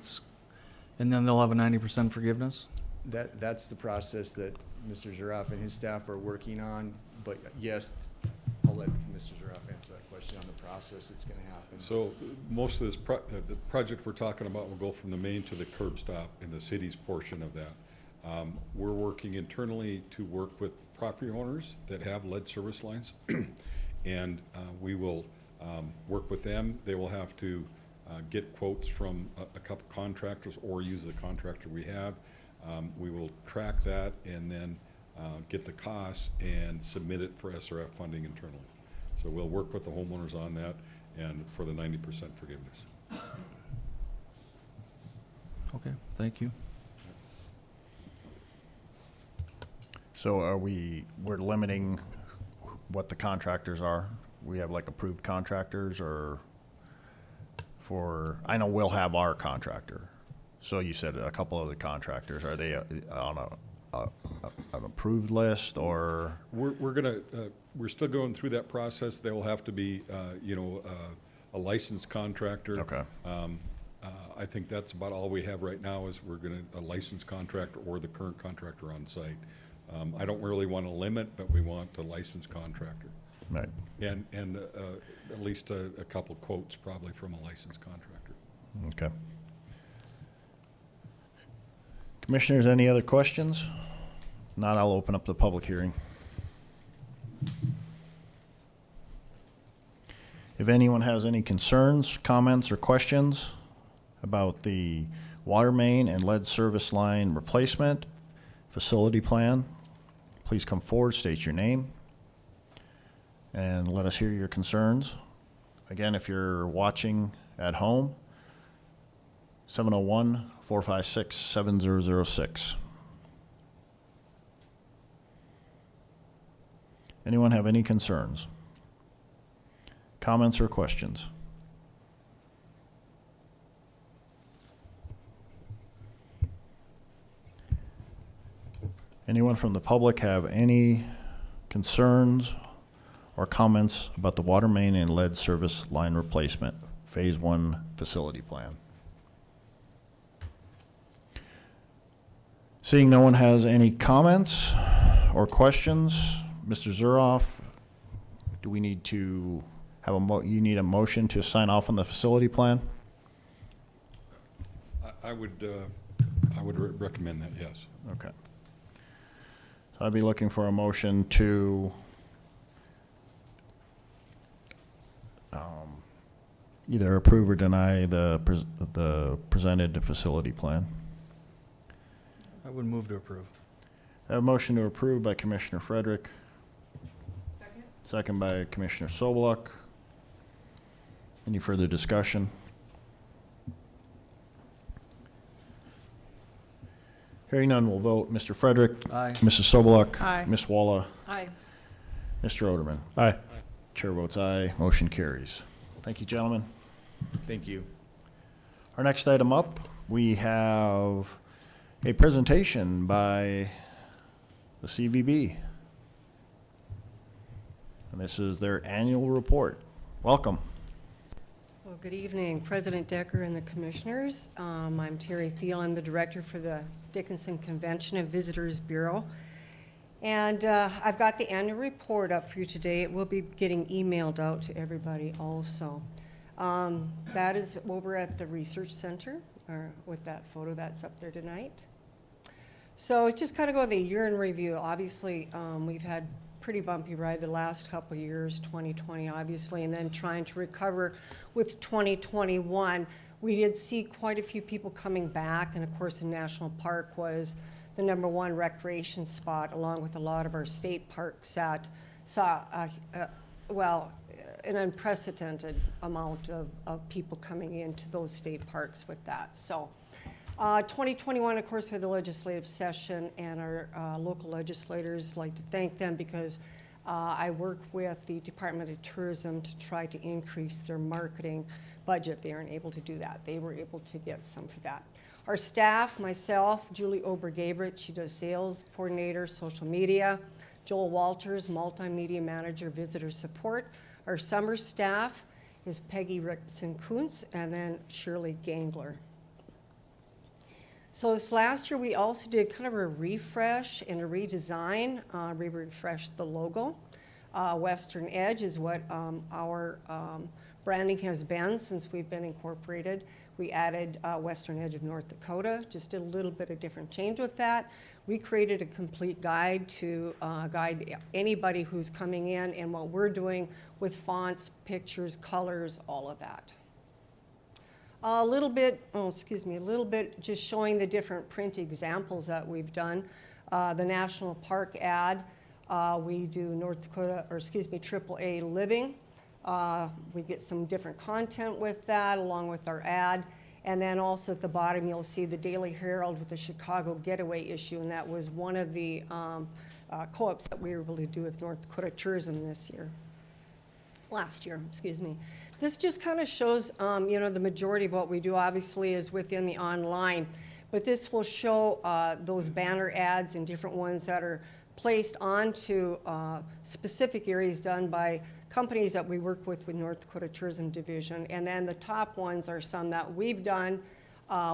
and then they'll have a 90% forgiveness? That's the process that Mr. Zaroff and his staff are working on, but yes, I'll let Mr. Zaroff answer that question on the process that's gonna happen. So most of this, the project we're talking about will go from the main to the curb stop in the city's portion of that. We're working internally to work with property owners that have lead service lines, and we will work with them. They will have to get quotes from a couple contractors or use the contractor we have. We will track that and then get the costs and submit it for SRF funding internally. So we'll work with the homeowners on that and for the 90% forgiveness. Okay, thank you. So we're limiting what the contractors are? We have like approved contractors, or I know we'll have our contractor. So you said a couple other contractors. Are they on an approved list, or? We're still going through that process. They will have to be, a licensed contractor. Okay. I think that's about all we have right now is a licensed contractor or the current contractor on site. I don't really want to limit, but we want a licensed contractor. Right. And at least a couple quotes probably from a licensed contractor. Okay. Commissioners, any other questions? Not, I'll open up the public hearing. If anyone has any concerns, comments, or questions about the water main and lead service line replacement facility plan, please come forward, state your name, and let us hear your concerns. Again, if you're watching at home, 701-456-7006. Anyone have any concerns, comments, or questions? Anyone from the public have any concerns or comments about the water main and lead service line replacement, Phase 1 facility plan? Seeing no one has any comments or questions, Mr. Zuroff, do we need to have you need a motion to sign off on the facility plan? I would recommend that, yes. Okay. So I'd be looking for a motion to either approve or deny the presented facility plan. I would move to approve. I have a motion to approve by Commissioner Frederick, Second? second by Commissioner Sobeluk. Any further discussion? Hearing none, we'll vote. Mr. Frederick? Aye. Mrs. Sobeluk? Aye. Ms. Walla? Aye. Mr. Oderman? Aye. Chair votes aye. Motion carries. Thank you, gentlemen. Thank you. Our next item up, we have a presentation by the CVB. And this is their annual report. Welcome. Well, good evening, President Decker and the Commissioners. I'm Terry Thiel. I'm the Director for the Dickinson Convention and Visitors Bureau. And I've got the annual report up for you today. It will be getting emailed out to everybody also. That is over at the Research Center, or with that photo that's up there tonight. So it's just kind of go the year in review. Obviously, we've had pretty bumpy ride the last couple of years, 2020 obviously, and then trying to recover with 2021. We did see quite a few people coming back, and of course the National Park was the #1 recreation spot, along with a lot of our state parks that saw, an unprecedented amount of people coming into those state parks with that. So 2021, of course, for the legislative session, and our local legislators, like to thank them because I work with the Department of Tourism to try to increase their marketing budget. They aren't able to do that. They were able to get some for that. Our staff, myself, Julie Ober-Gabriel, she does sales coordinator, social media. Joel Walters, multimedia manager, visitor support. Our summer staff is Peggy Rickson-Kuntz, and then Shirley Gangler. So this last year, we also did kind of a refresh and a redesign. We refreshed the logo. Western Edge is what our branding has been since we've been incorporated. We added Western Edge of North Dakota, just did a little bit of different change with that. We created a complete guide to guide anybody who's coming in and what we're doing with fonts, pictures, colors, all of that. A little bit just showing the different print examples that we've done. The National Park ad, we do AAA living. We get some different content with that along with our ad. And then also at the bottom, you'll see the Daily Herald with the Chicago Getaway issue, and that was one of the co-ops that we were able to do with North Dakota Tourism last year. This just kind of shows, the majority of what we do obviously is within the online, but this will show those banner ads and different ones that are placed onto specific areas done by companies that we work with North Dakota Tourism Division. And then the top ones are some that we've done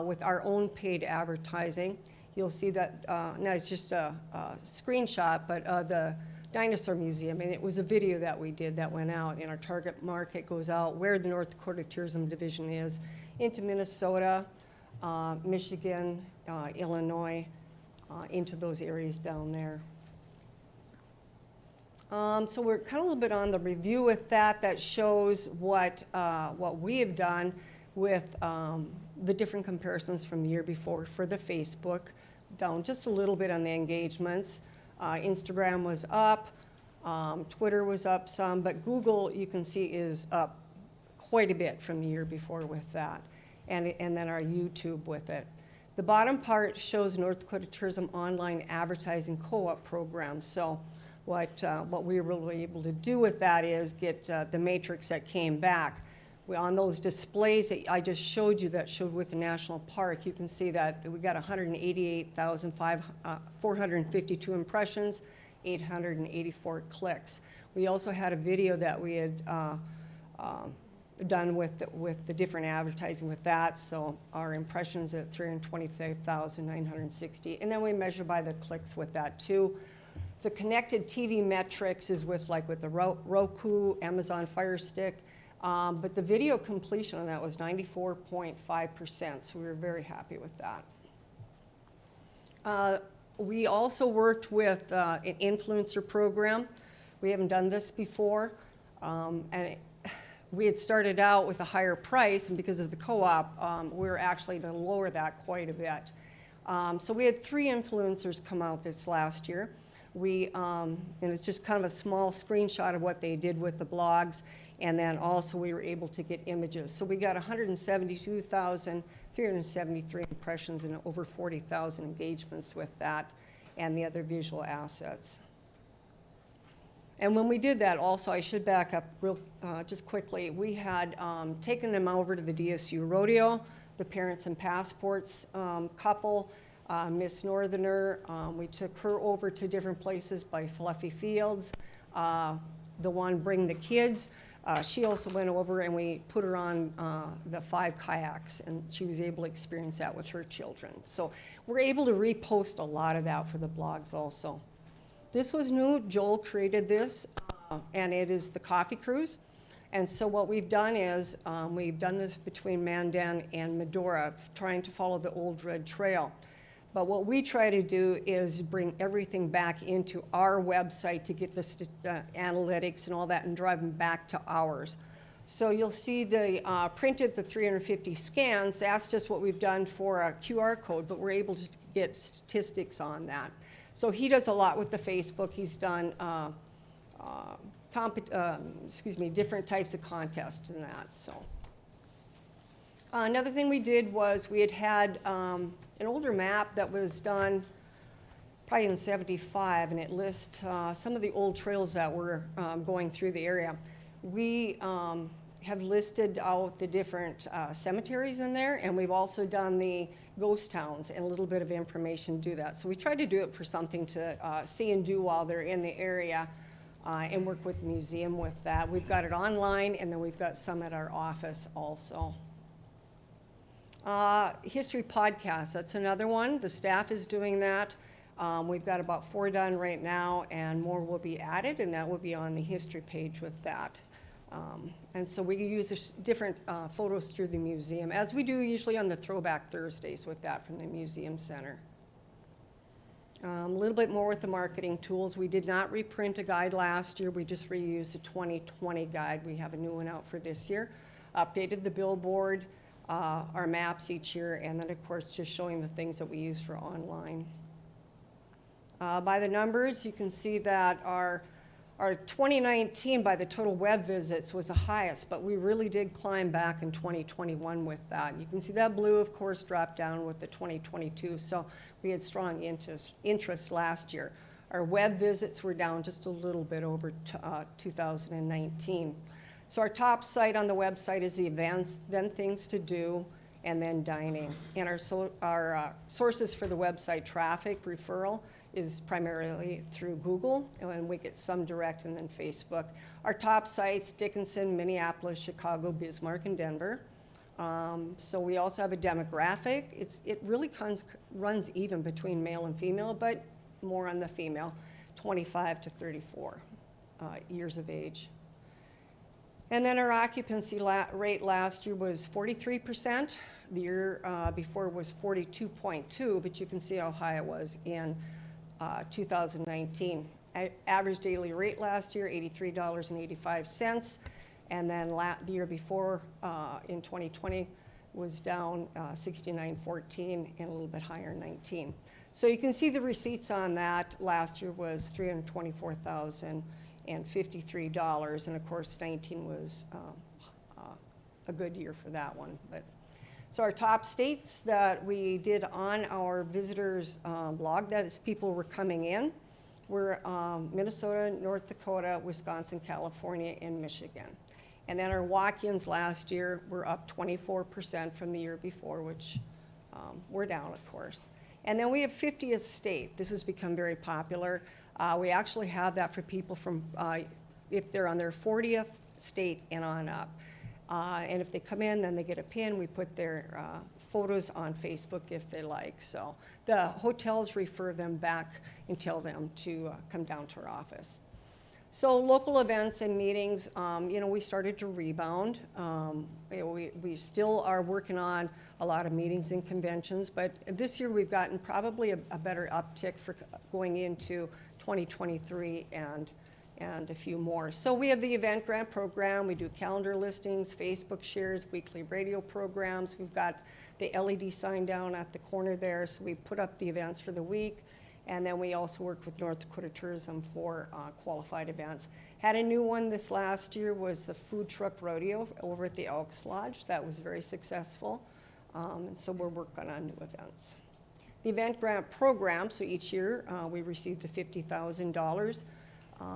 with our own paid advertising. You'll see that, now it's just a screenshot, but the Dinosaur Museum, and it was a video that we did that went out, and our target market goes out where the North Dakota Tourism Division is, into Minnesota, Michigan, Illinois, into those areas down there. So we're kind of a little bit on the review with that. That shows what we have done with the different comparisons from the year before for the Facebook, down just a little bit on the engagements. Instagram was up, Twitter was up some, but Google, you can see, is up quite a bit from the year before with that, and then our YouTube with it. The bottom part shows North Dakota Tourism Online Advertising Co-op program. So what we were really able to do with that is get the matrix that came back. On those displays that I just showed you that showed with the national park, you can see that we got 188,452 impressions, 884 clicks. We also had a video that we had done with the different advertising with that, so our impressions at 325,960, and then we measure by the clicks with that too. The connected TV metrics is with the Roku, Amazon Fire Stick, but the video completion on that was 94.5%, so we were very happy with that. We also worked with an influencer program. We haven't done this before, we had started out with a higher price, and because of the co-op, we were actually to lower that quite a bit. So we had 3 influencers come out this last year. And it's just kind of a small screenshot of what they did with the blogs, and then also we were able to get images. So we got 172,373 impressions and over 40,000 engagements with that and the other visual assets. And when we did that, also, I should back up just quickly. We had taken them over to the DSU Rodeo, the Parents and Passports couple, Miss Northerner. We took her over to different places by Fluffy Fields. The one Bring the Kids. She also went over and we put her on the 5 kayaks, and she was able to experience that with her children. So we're able to repost a lot of that for the blogs also. This was new. Joel created this, and it is the Coffee Cruise. And so what we've done is we've done this between Mandan and Medora, trying to follow the Old Red Trail. But what we try to do is bring everything back into our website to get the analytics and all that and drive them back to ours. So you'll see the printed the 350 scans. That's just what we've done for a QR code, but we're able to get statistics on that. So he does a lot with the Facebook. He's done different types of contests and that. So another thing we did was we had an older map that was done probably in '75, and it lists some of the old trails that were going through the area. We have listed out the different cemeteries in there, and we've also done the ghost towns and a little bit of information to do that. So we tried to do it for something to see and do while they're in the area and work with the museum with that. We've got it online, and then we've got some at our office also. History podcast, that's another one. The staff is doing that. We've got about 4 done right now, and more will be added, and that will be on the history page with that. And so we use different photos through the museum, as we do usually on the Throwback Thursdays with that from the Museum Center. A little bit more with the marketing tools. We did not reprint a guide last year. We just reused the 2020 guide. We have a new one out for this year. Updated the billboard, our maps each year, and then of course just showing the things that we use for online. By the numbers, you can see that our 2019 by the total web visits was the highest, but we really did climb back in 2021 with that. You can see that blue, of course, dropped down with the 2022, so we had strong interest last year. Our web visits were down just a little bit over 2019. So our top site on the website is the events, then things to do, and then dining. And our sources for the website traffic referral is primarily through Google, and we get some direct, and then Facebook. Our top sites, Dickinson, Minneapolis, Chicago, Bismarck, and Denver. So we also have a demographic. It really runs even between male and female, but more on the female, 25 to 34 years of age. And then our occupancy rate last year was 43%. The year before was 42.2, but you can see how high it was in 2019. Average daily rate last year, $83.85. And then the year before, in 2020, was down $69.14 and a little bit higher, 19. So you can see the receipts on that. Last year was $324,053, and of course 19 was a good year for that one. But so our top states that we did on our visitors blog, that is people were coming in, were Minnesota, North Dakota, Wisconsin, California, and Michigan. And then our walk-ins last year were up 24% from the year before, which we're down, of course. And then we have 50th state. This has become very popular. We actually have that for people from, if they're on their 40th state and on up. And if they come in, then they get a pin. We put their photos on Facebook if they like. So the hotels refer them back and tell them to come down to our office. So local events and meetings, we started to rebound. We still are working on a lot of meetings and conventions, but this year we've gotten probably a better uptick for going into 2023 and a few more. So we have the event grant program. We do calendar listings, Facebook shares, weekly radio programs. We've got the LED sign down at the corner there, so we put up the events for the week. And then we also work with North Dakota Tourism for qualified events. Had a new one this last year, was the food truck rodeo over at the Elks Lodge. That was very successful. And so we're working on new events. The event grant program, so each year we receive the $50,000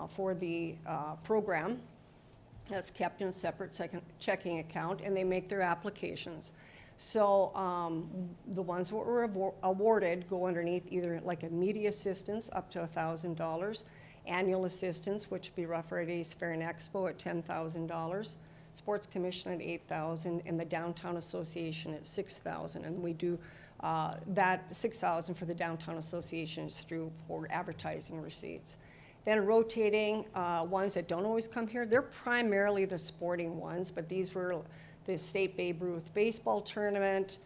for the program. That's kept in a separate checking account, and they make their applications. So the ones that were awarded go underneath either like a media assistance up to $1,000, annual assistance, which would be Rough Fridays Fair and Expo at $10,000, Sports Commission at $8,000, and the Downtown Association at $6,000. And we do that $6,000 for the Downtown Association is through for advertising receipts. Then rotating ones that don't always come here, they're primarily the sporting ones, but these were the State Babe Ruth Baseball Tournament.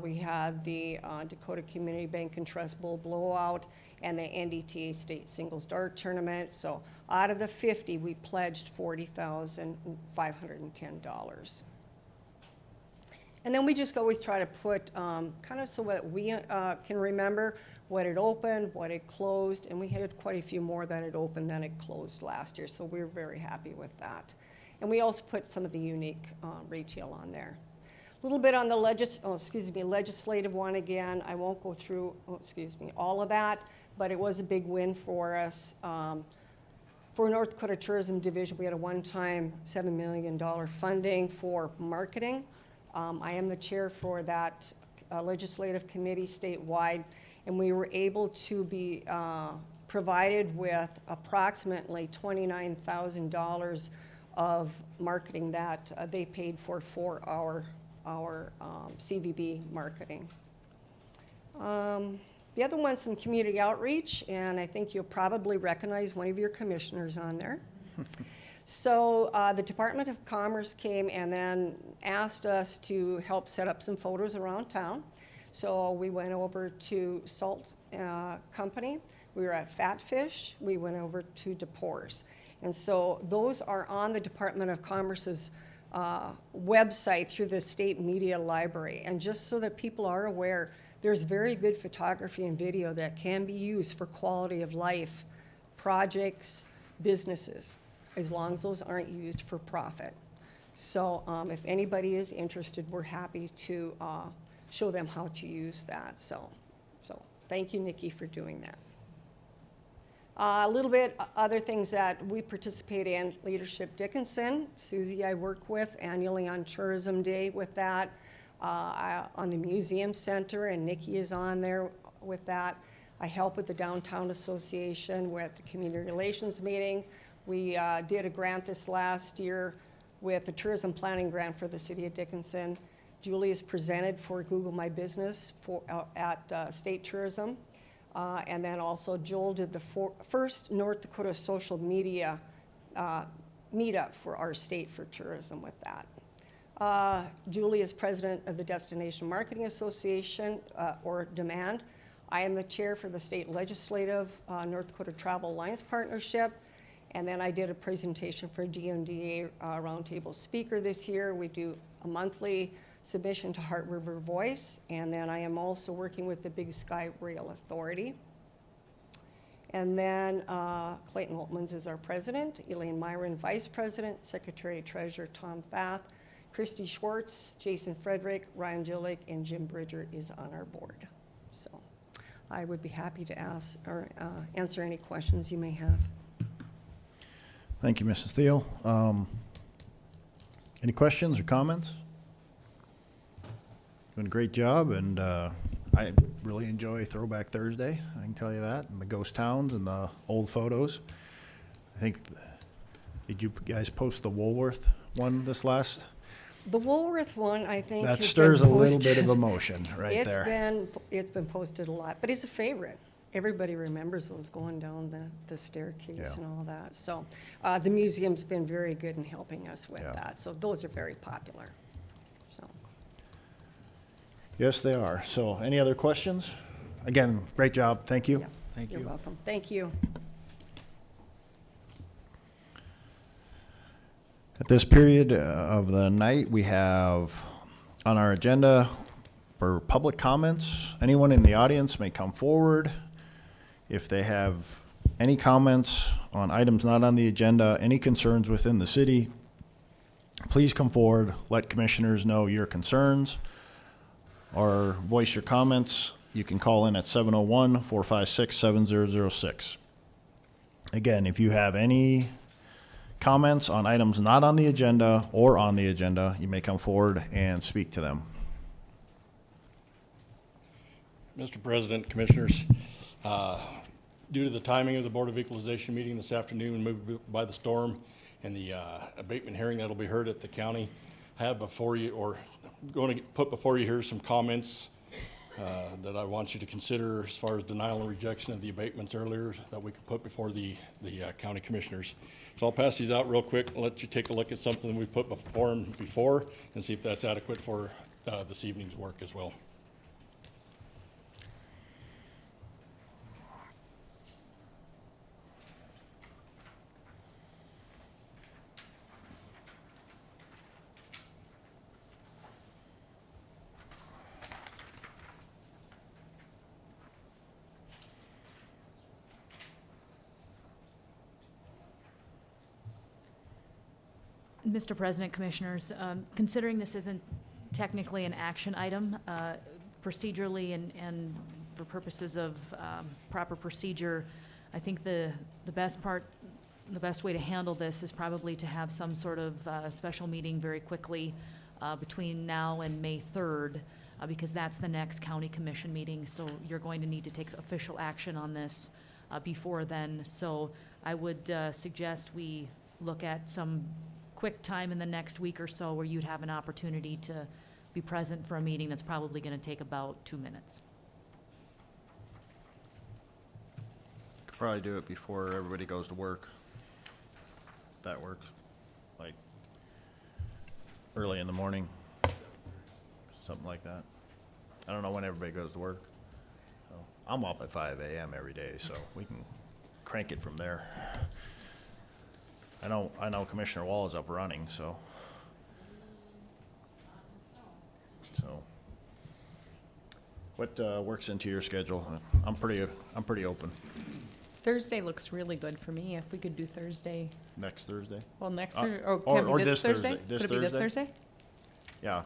We had the Dakota Community Bank and Trust Bowl Blowout and the NDTA State Singles Dart Tournament. So out of the 50, we pledged $40,510. And then we just always try to put kind of so that we can remember what had opened, what had closed, and we had quite a few more that had opened than had closed last year. So we're very happy with that. And we also put some of the unique retail on there. A little bit on the legislative one again. I won't go through, all of that, but it was a big win for us. For North Dakota Tourism Division, we had a one-time $7 million funding for marketing. I am the chair for that legislative committee statewide, and we were able to be provided with approximately $29,000 of marketing that they paid for our CVB marketing. The other one's some community outreach, and I think you'll probably recognize one of your commissioners on there. So the Department of Commerce came and then asked us to help set up some photos around town. So we went over to Salt Company. We were at Fat Fish. We went over to DePore's. And so those are on the Department of Commerce's website through the State Media Library. And just so that people are aware, there's very good photography and video that can be used for quality of life projects, businesses, as long as those aren't used for profit. So if anybody is interested, we're happy to show them how to use that. So thank you, Nikki, for doing that. A little bit other things that we participate in, Leadership Dickinson. Susie I work with annually on Tourism Day with that, on the Museum Center, and Nikki is on there with that. I help with the Downtown Association with the Community Relations meeting. We did a grant this last year with the Tourism Planning Grant for the City of Dickinson. Julie is presented for Google My Business at State Tourism. And then also Joel did the first North Dakota social media meetup for our state for tourism with that. Julie is president of the Destination Marketing Association, or Demand. I am the chair for the State Legislative North Dakota Travel Alliance Partnership. And then I did a presentation for GMDA Roundtable Speaker this year. We do a monthly submission to Heart River Voice. And then I am also working with the Big Sky Rail Authority. And then Clayton Holtmans is our president, Elaine Myron, vice president, secretary treasurer Tom Fath, Christy Schwartz, Jason Frederick, Ryan Jillick, and Jim Bridger is on our board. So I would be happy to ask or answer any questions you may have. Thank you, Mrs. Thiel. Any questions or comments? Doing a great job, and I really enjoy Throwback Thursday, I can tell you that, and the ghost towns and the old photos. I think, did you guys post the Woolworth one this last? The Woolworth one, I think, That has stirs a been little bit of posted. emotion right there. It's been posted a lot, but it's a favorite. Everybody remembers those going down the staircase Yeah. and all that. So the museum's been very good in helping us with Yeah. that. So those are very popular. So Yes, they are. So any other questions? Again, great job. Thank you. yeah, Thank you're you. welcome. Thank you. At this period of the night, we have on our agenda for public comments. Anyone in the audience may come forward. If they have any comments on items not on the agenda, any concerns within the city, please come forward, let commissioners know your concerns, or voice your comments. You can call in at 701-456-7006. Again, if you have any comments on items not on the agenda or on the agenda, you may come forward and speak to them. Mr. President, Commissioners, due to the timing of the Board of Equalization meeting this afternoon moved by the storm and the abatement hearing that'll be heard at the county, I have before you, or going to put before you here some comments that I want you to consider as far as denial and rejection of the abatements earlier that we can put before the county commissioners. So I'll pass these out real quick and let you take a look at something we put before them before and see if that's adequate for this evening's work as well. Mr. President, Commissioners, considering this isn't technically an action item, procedurally and for purposes of proper procedure, I think the best way to handle this is probably to have some sort of special meeting very quickly between now and May 3rd, because that's the next county commission meeting. So you're going to need to take official action on this before then. So I would suggest we look at some quick time in the next week or so where you'd have an opportunity to be present for a meeting that's probably going to take about 2 minutes. Could probably do it before everybody goes to work. That works. Like early in the morning, something like that. I don't know when everybody goes to work. So I'm up at 5 a.m. every day, so we can crank it from there. I know Commissioner Wall is up running, so. What works into your schedule? I'm pretty open. Thursday looks really good for me, if we could do Thursday. Next Thursday? Well, next, or- can or it be this this Thursday? Thursday. This Could it be this Thursday? Thursday? Yeah.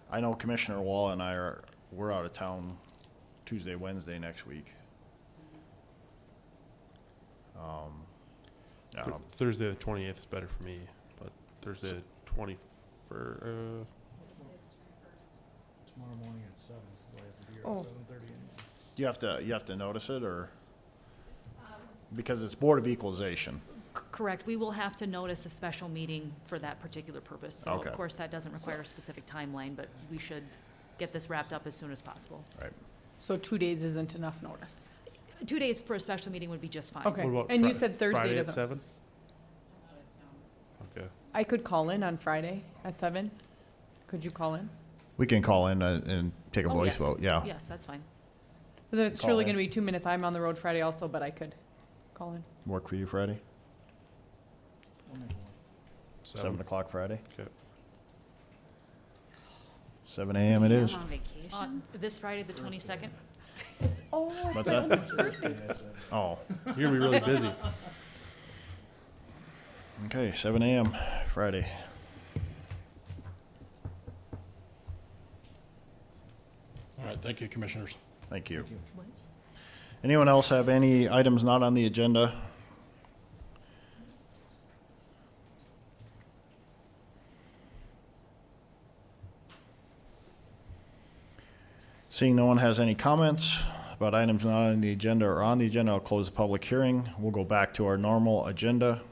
I know Commissioner Wall and we're out of town Tuesday, Wednesday next week. Yeah, Thursday the 28th is better for me, but Thursday the 21st. Tomorrow morning at 7, so I have to be here Oh. at 7:30. you have to notice it, or? Because it's Board of Equalization. Correct. We will have to notice a special meeting for that particular purpose. So Okay. of course, that doesn't require a specific timeline, but we should get this wrapped up as soon as possible. Right. So 2 days isn't enough notice. 2 days for a special meeting would be just fine. Okay. What about And you said Thursday Friday at doesn't- 7? Okay. I could call in on Friday at 7. Could you call in? We can call in and take a Oh, voice yes. vote, yeah. Yes, that's fine. Because if it's Call truly in. gonna be 2 minutes, I'm on the road Friday also, but I could call in. Work for you Friday? 7 o'clock Friday? Okay. 7 a.m. it is. I'm on vacation. This Friday, the 22nd. Oh, What's that? Oh, You're gonna be really busy. okay, 7 a.m. Friday. All right, thank you, Commissioners. Thank you. Anyone else have any items not on the agenda? Seeing no one has any comments about items not on the agenda or on the agenda, I'll close the public hearing. We'll go back to our normal agenda.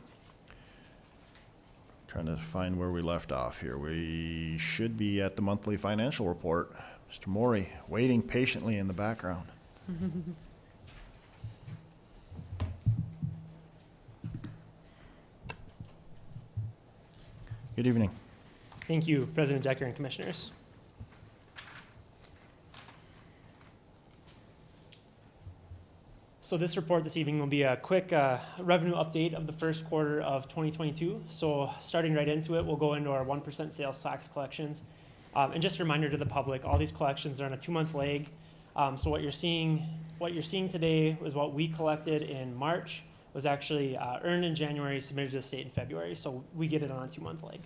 Trying to find where we left off here. We should be at the monthly financial report. Mr. Maury, waiting patiently in the background. Good evening. Thank you, President Decker and Commissioners. So this report this evening will be a quick revenue update of the first quarter of 2022. So starting right into it, we'll go into our 1% sales tax collections. And just a reminder to the public, all these collections are on a 2-month lag. So what you're seeing today was what we collected in March, was actually earned in January, submitted to the state in February. So we get it on a 2-month lag.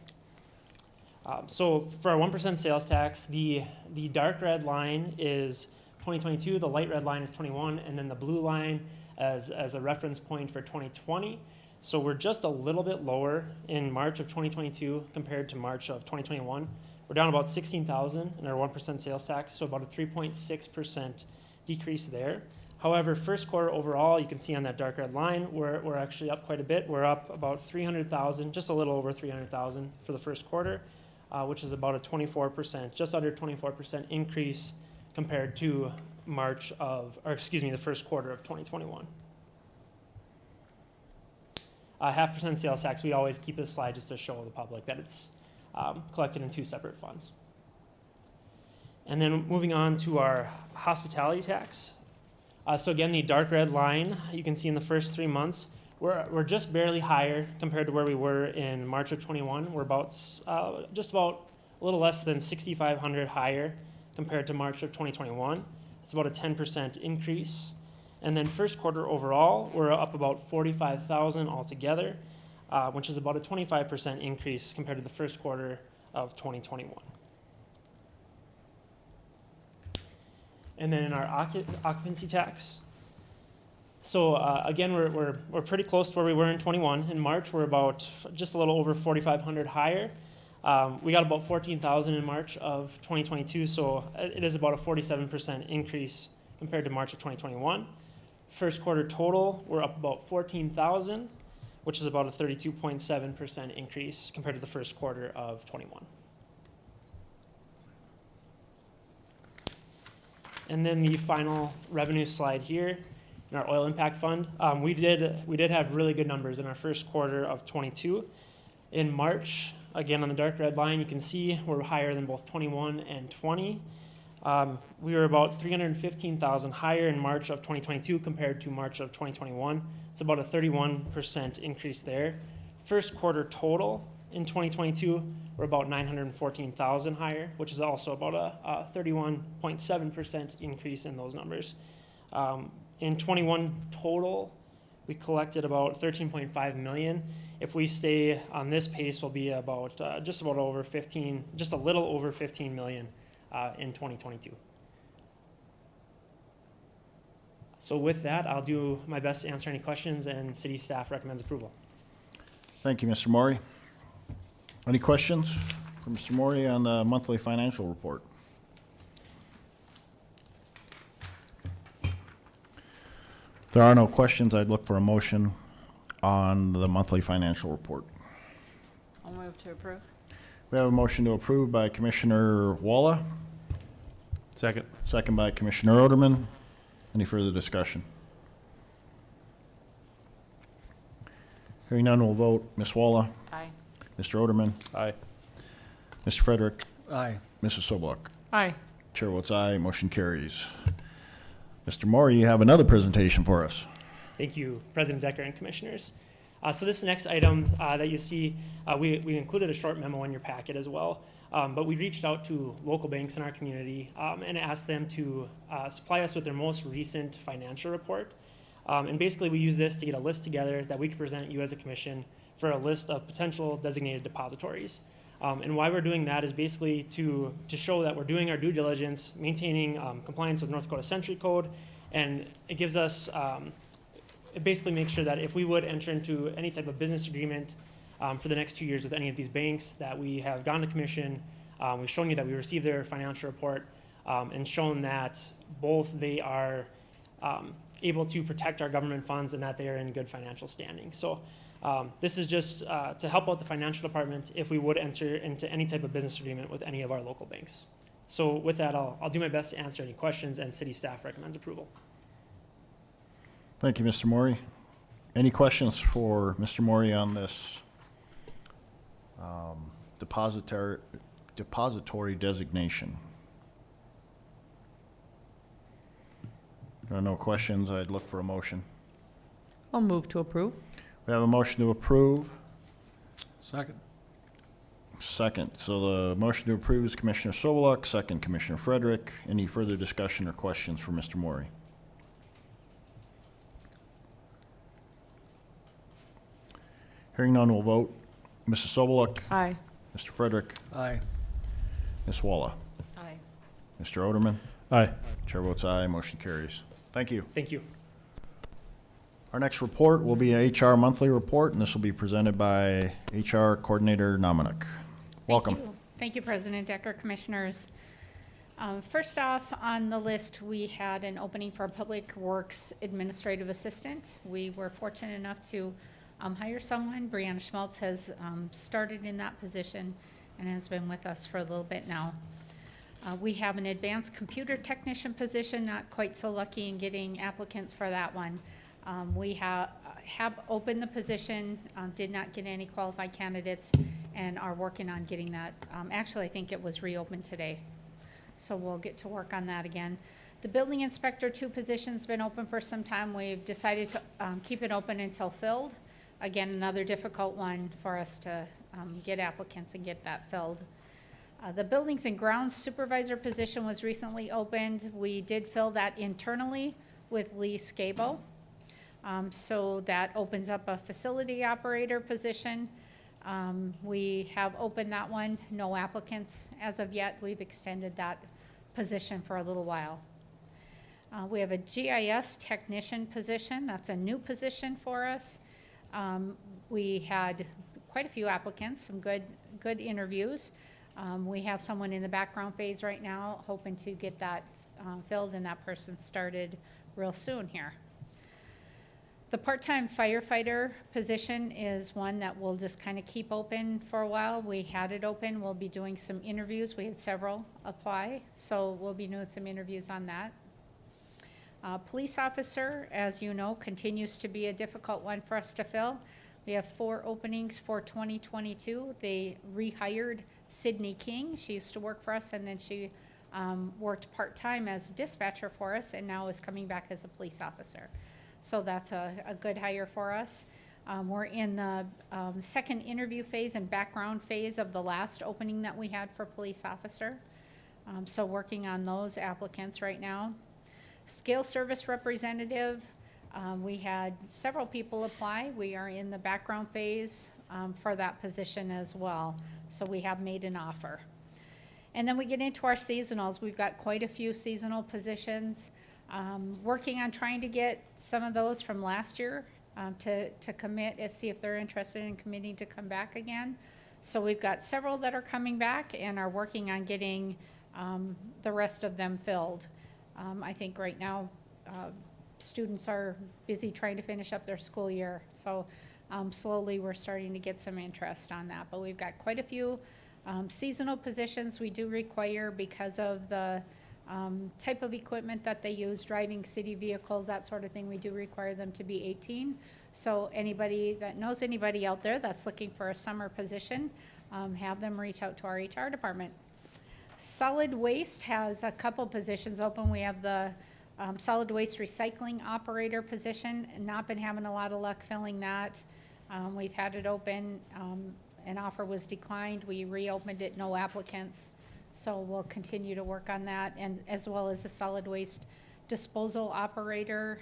So for our 1% sales tax, the dark red line is 2022, the light red line is 21, and then the blue line as a reference point for 2020. So we're just a little bit lower in March of 2022 compared to March of 2021. We're down about 16,000 in our 1% sales tax, so about a 3.6% decrease there. However, first quarter overall, you can see on that dark red line, we're actually up quite a bit. We're up about 300,000, just a little over 300,000 for the first quarter, which is about a 24%, just under 24% increase compared to the first quarter of 2021. 0.5% sales tax, we always keep this slide just to show the public that it's collected in 2 separate funds. And then moving on to our hospitality tax. So again, the dark red line, you can see in the first 3 months, we're just barely higher compared to where we were in March of 21. We're about just about a little less than 6,500 higher compared to March of 2021. It's about a 10% increase. And then first quarter overall, we're up about 45,000 altogether, which is about a 25% increase compared to the first quarter of 2021. And then in our occupancy tax, so again, we're pretty close to where we were in 21. In March, we're about just a little over 4,500 higher. We got about 14,000 in March of 2022, so it is about a 47% increase compared to March of 2021. First quarter total, we're up about 14,000, which is about a 32.7% increase compared to the first quarter of 21. And then the final revenue slide here in our oil impact fund. We did have really good numbers in our first quarter of 22. In March, again on the dark red line, you can see we're higher than both 21 and 20. We were about 315,000 higher in March of 2022 compared to March of 2021. It's about a 31% increase there. First quarter total in 2022, we're about 914,000 higher, which is also about a 31.7% increase in those numbers. In 21 total, we collected about 13.5 million. If we stay on this pace, we'll be about just a little over 15 million in 2022. So with that, I'll do my best to answer any questions, and city staff recommends approval. Thank you, Mr. Maury. Any questions for Mr. Maury on the monthly financial report? If there are no questions, I'd look for a motion on the monthly financial report. I'll move to approve. We have a motion to approve by Commissioner Walla, Second. second by Commissioner Oderman. Any further discussion? Hearing none, we'll vote. Ms. Walla, Aye. Mr. Oderman, Aye. Mr. Frederick, Aye. Mrs. Sobeluk. Aye. Chair votes aye, motion carries. Mr. Moore, you have another presentation for us. Thank you, President Decker and Commissioners. So this next item that you see, we included a short memo in your packet as well. But we reached out to local banks in our community and asked them to supply us with their most recent financial report. And basically we use this to get a list together that we can present you as a commission for a list of potential designated depositories. And why we're doing that is basically to show that we're doing our due diligence, maintaining compliance with North Dakota Century Code, and it gives us, it basically makes sure that if we would enter into any type of business agreement for the next 2 years with any of these banks, that we have gone to commission, we've shown you that we received their financial report, and shown that both they are able to protect our government funds and that they are in good financial standing. So this is just to help out the financial department if we would enter into any type of business agreement with any of our local banks. So with that, I'll do my best to answer any questions, and city staff recommends approval. Thank you, Mr. Maury. Any questions for Mr. Maury on this depository designation? There are no questions. I'd look for a motion. I'll move to approve. We have a motion to approve. Second. Second. So the motion to approve is Commissioner Soboluk, second Commissioner Frederick. Any further discussion or questions for Mr. Maury? Hearing none, we'll vote. Mrs. Soboluk? Aye. Mr. Frederick? Aye. Ms. Walla? Aye. Mr. Oderman? Aye. Chair votes aye, motion carries. Thank you. Thank you. Our next report will be a HR monthly report, and this will be presented by HR Coordinator Nominuk. Welcome. Thank you, President Decker, Commissioners. First off, on the list, we had an opening for a Public Works Administrative Assistant. We were fortunate enough to hire someone. Brianna Schmaltz has started in that position and has been with us for a little bit now. We have an advanced computer technician position, not quite so lucky in getting applicants for that one. We have opened the position, did not get any qualified candidates, and are working on getting that. Actually, I think it was reopened today. So we'll get to work on that again. The building inspector 2 position's been open for some time. We've decided to keep it open until filled. Again, another difficult one for us to get applicants and get that filled. The buildings and grounds supervisor position was recently opened. We did fill that internally with Lee Scabo. So that opens up a facility operator position. We have opened that one, no applicants as of yet. We've extended that position for a little while. We have a GIS technician position. That's a new position for us. We had quite a few applicants, some good interviews. We have someone in the background phase right now, hoping to get that filled, and that person started real soon here. The part-time firefighter position is one that we'll just kind of keep open for a while. We had it open. We'll be doing some interviews. We had several apply, so we'll be doing some interviews on that. Police officer, as you know, continues to be a difficult one for us to fill. We have 4 openings for 2022. They rehired Sydney King. She used to work for us, and then she worked part-time as a dispatcher for us, and now is coming back as a police officer. So that's a good hire for us. We're in the second interview phase and background phase of the last opening that we had for police officer. So working on those applicants right now. Scale service representative, we had several people apply. We are in the background phase for that position as well. So we have made an offer. And then we get into our seasonals. We've got quite a few seasonal positions. Working on trying to get some of those from last year to commit and see if they're interested in committing to come back again. So we've got several that are coming back and are working on getting the rest of them filled. I think right now students are busy trying to finish up their school year. So slowly we're starting to get some interest on that. But we've got quite a few seasonal positions we do require because of the type of equipment that they use, driving city vehicles, that sort of thing. We do require them to be 18. So anybody that knows anybody out there that's looking for a summer position, have them reach out to our HR department. Solid waste has a couple positions open. We have the Solid waste recycling operator position, not been having a lot of luck filling that. We've had it open, an offer was declined, we reopened it, no applicants. So we'll continue to work on that, and as well as the solid waste disposal operator,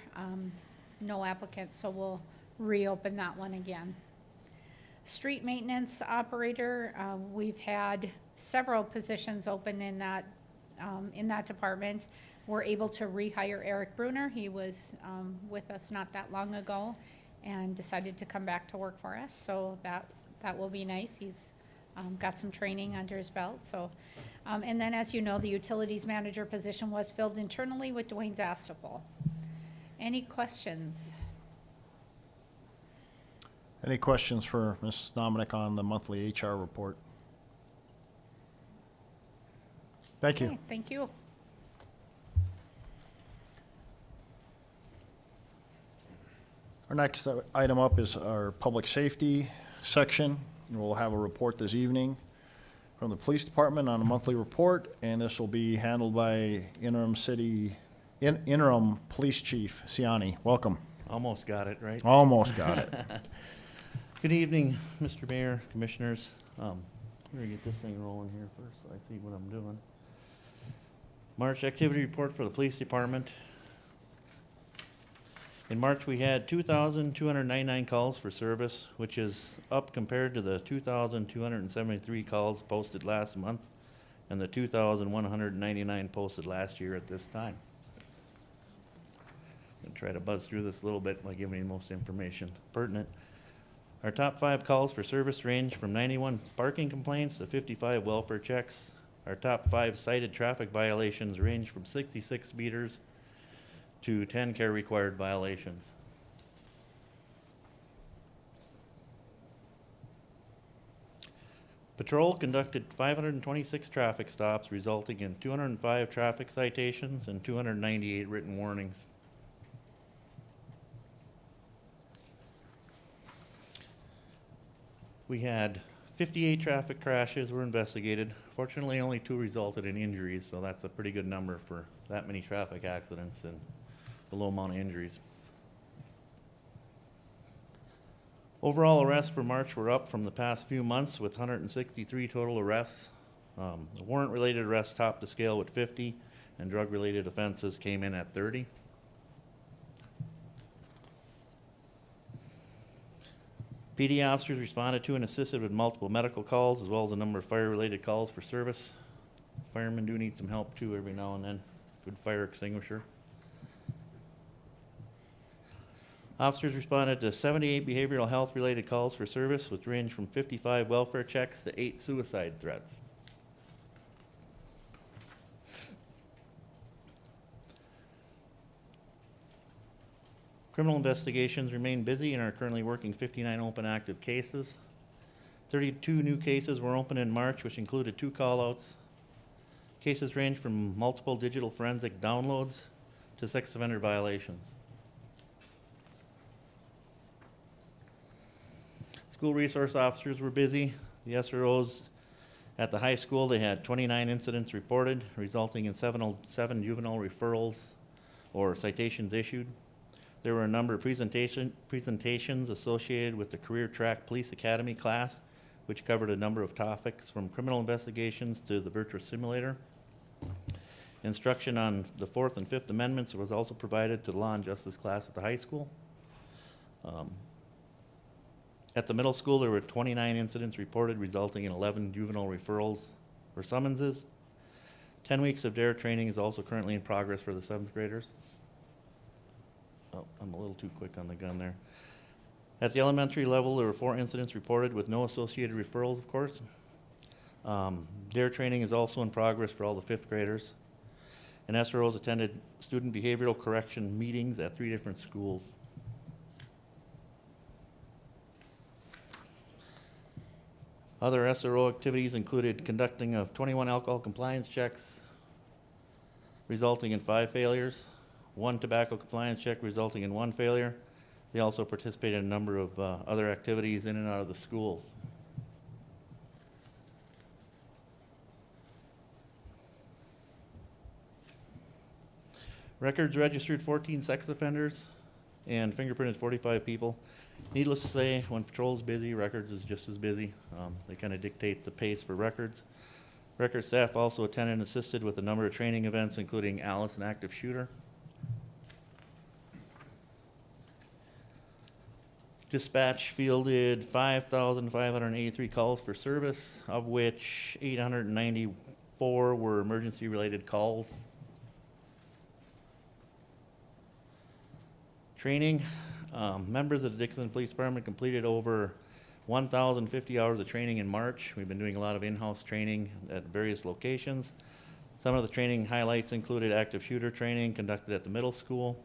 no applicants, so we'll reopen that one again. Street maintenance operator, we've had several positions open in that department. We're able to rehire Eric Bruner. He was with us not that long ago and decided to come back to work for us, so that will be nice. He's got some training under his belt. So, and then as you know, the utilities manager position was filled internally with Dwayne Zastapel. Any questions? Any questions for Ms. Dominic on the monthly HR report? Thank you. Okay, thank you. Our next item up is our public safety section. We'll have a report this evening from the police department on a monthly report, and this will be handled by interim police chief Siani. Welcome. Almost got it, right? Almost got it. Good evening, Mr. Mayor, Commissioners. I'm gonna get this thing rolling here first so I see what I'm doing. March activity report for the police department. In March, we had 2,299 calls for service, which is up compared to the 2,273 calls posted last month and the 2,199 posted last year at this time. I'm gonna try to buzz through this a little bit by giving you the most information pertinent. Our top 5 calls for service range from 91 parking complaints to 55 welfare checks. Our top 5 cited traffic violations range from 66 meters to 10 care required violations. Patrol conducted 526 traffic stops, resulting in 205 traffic citations and 298 written warnings. We had 58 traffic crashes were investigated. Fortunately, only 2 resulted in injuries, so that's a pretty good number for that many traffic accidents and the low amount of injuries. Overall arrests for March were up from the past few months with 163 total arrests. The warrant-related arrests topped the scale with 50, and drug-related offenses came in at 30. PD officers responded to and assisted with multiple medical calls, as well as a number of fire-related calls for service. Firemen do need some help too every now and then. Good fire extinguisher. Officers responded to 78 behavioral health-related calls for service, which ranged from 55 welfare checks to 8 suicide threats. Criminal investigations remain busy and are currently working 59 open active cases. 32 new cases were opened in March, which included 2 call-outs. Cases range from multiple digital forensic downloads to sex offender violations. School resource officers were busy. The SROs at the high school, they had 29 incidents reported, resulting in 7 juvenile referrals or citations issued. There were a number of presentations associated with the Career Track Police Academy class, which covered a number of topics from criminal investigations to the virtual simulator. Instruction on the 4th and 5th Amendments was also provided to the law and justice class at the high school. At the middle school, there were 29 incidents reported, resulting in 11 juvenile referrals or summonses. 10 weeks of DARE training is also currently in progress for the 7th graders. Oh, I'm a little too quick on the gun there. At the elementary level, there were 4 incidents reported with no associated referrals, of course. DARE training is also in progress for all the 5th graders. And SROs attended student behavioral correction meetings at 3 different schools. Other SRO activities included conducting of 21 alcohol compliance checks, resulting in 5 failures, 1 tobacco compliance check resulting in 1 failure. They also participated in a number of other activities in and out of the schools. Records registered 14 sex offenders and fingerprinted 45 people. Needless to say, when patrol's busy, records is just as busy. They kind of dictate the pace for records. Record staff also attended and assisted with a number of training events, including Alice, an active shooter. Dispatch fielded 5,583 calls for service, of which 894 were emergency-related calls. Training, members of the Dickinson Police Department completed over 1,050 hours of training in March. We've been doing a lot of in-house training at various locations. Some of the training highlights included active shooter training conducted at the middle school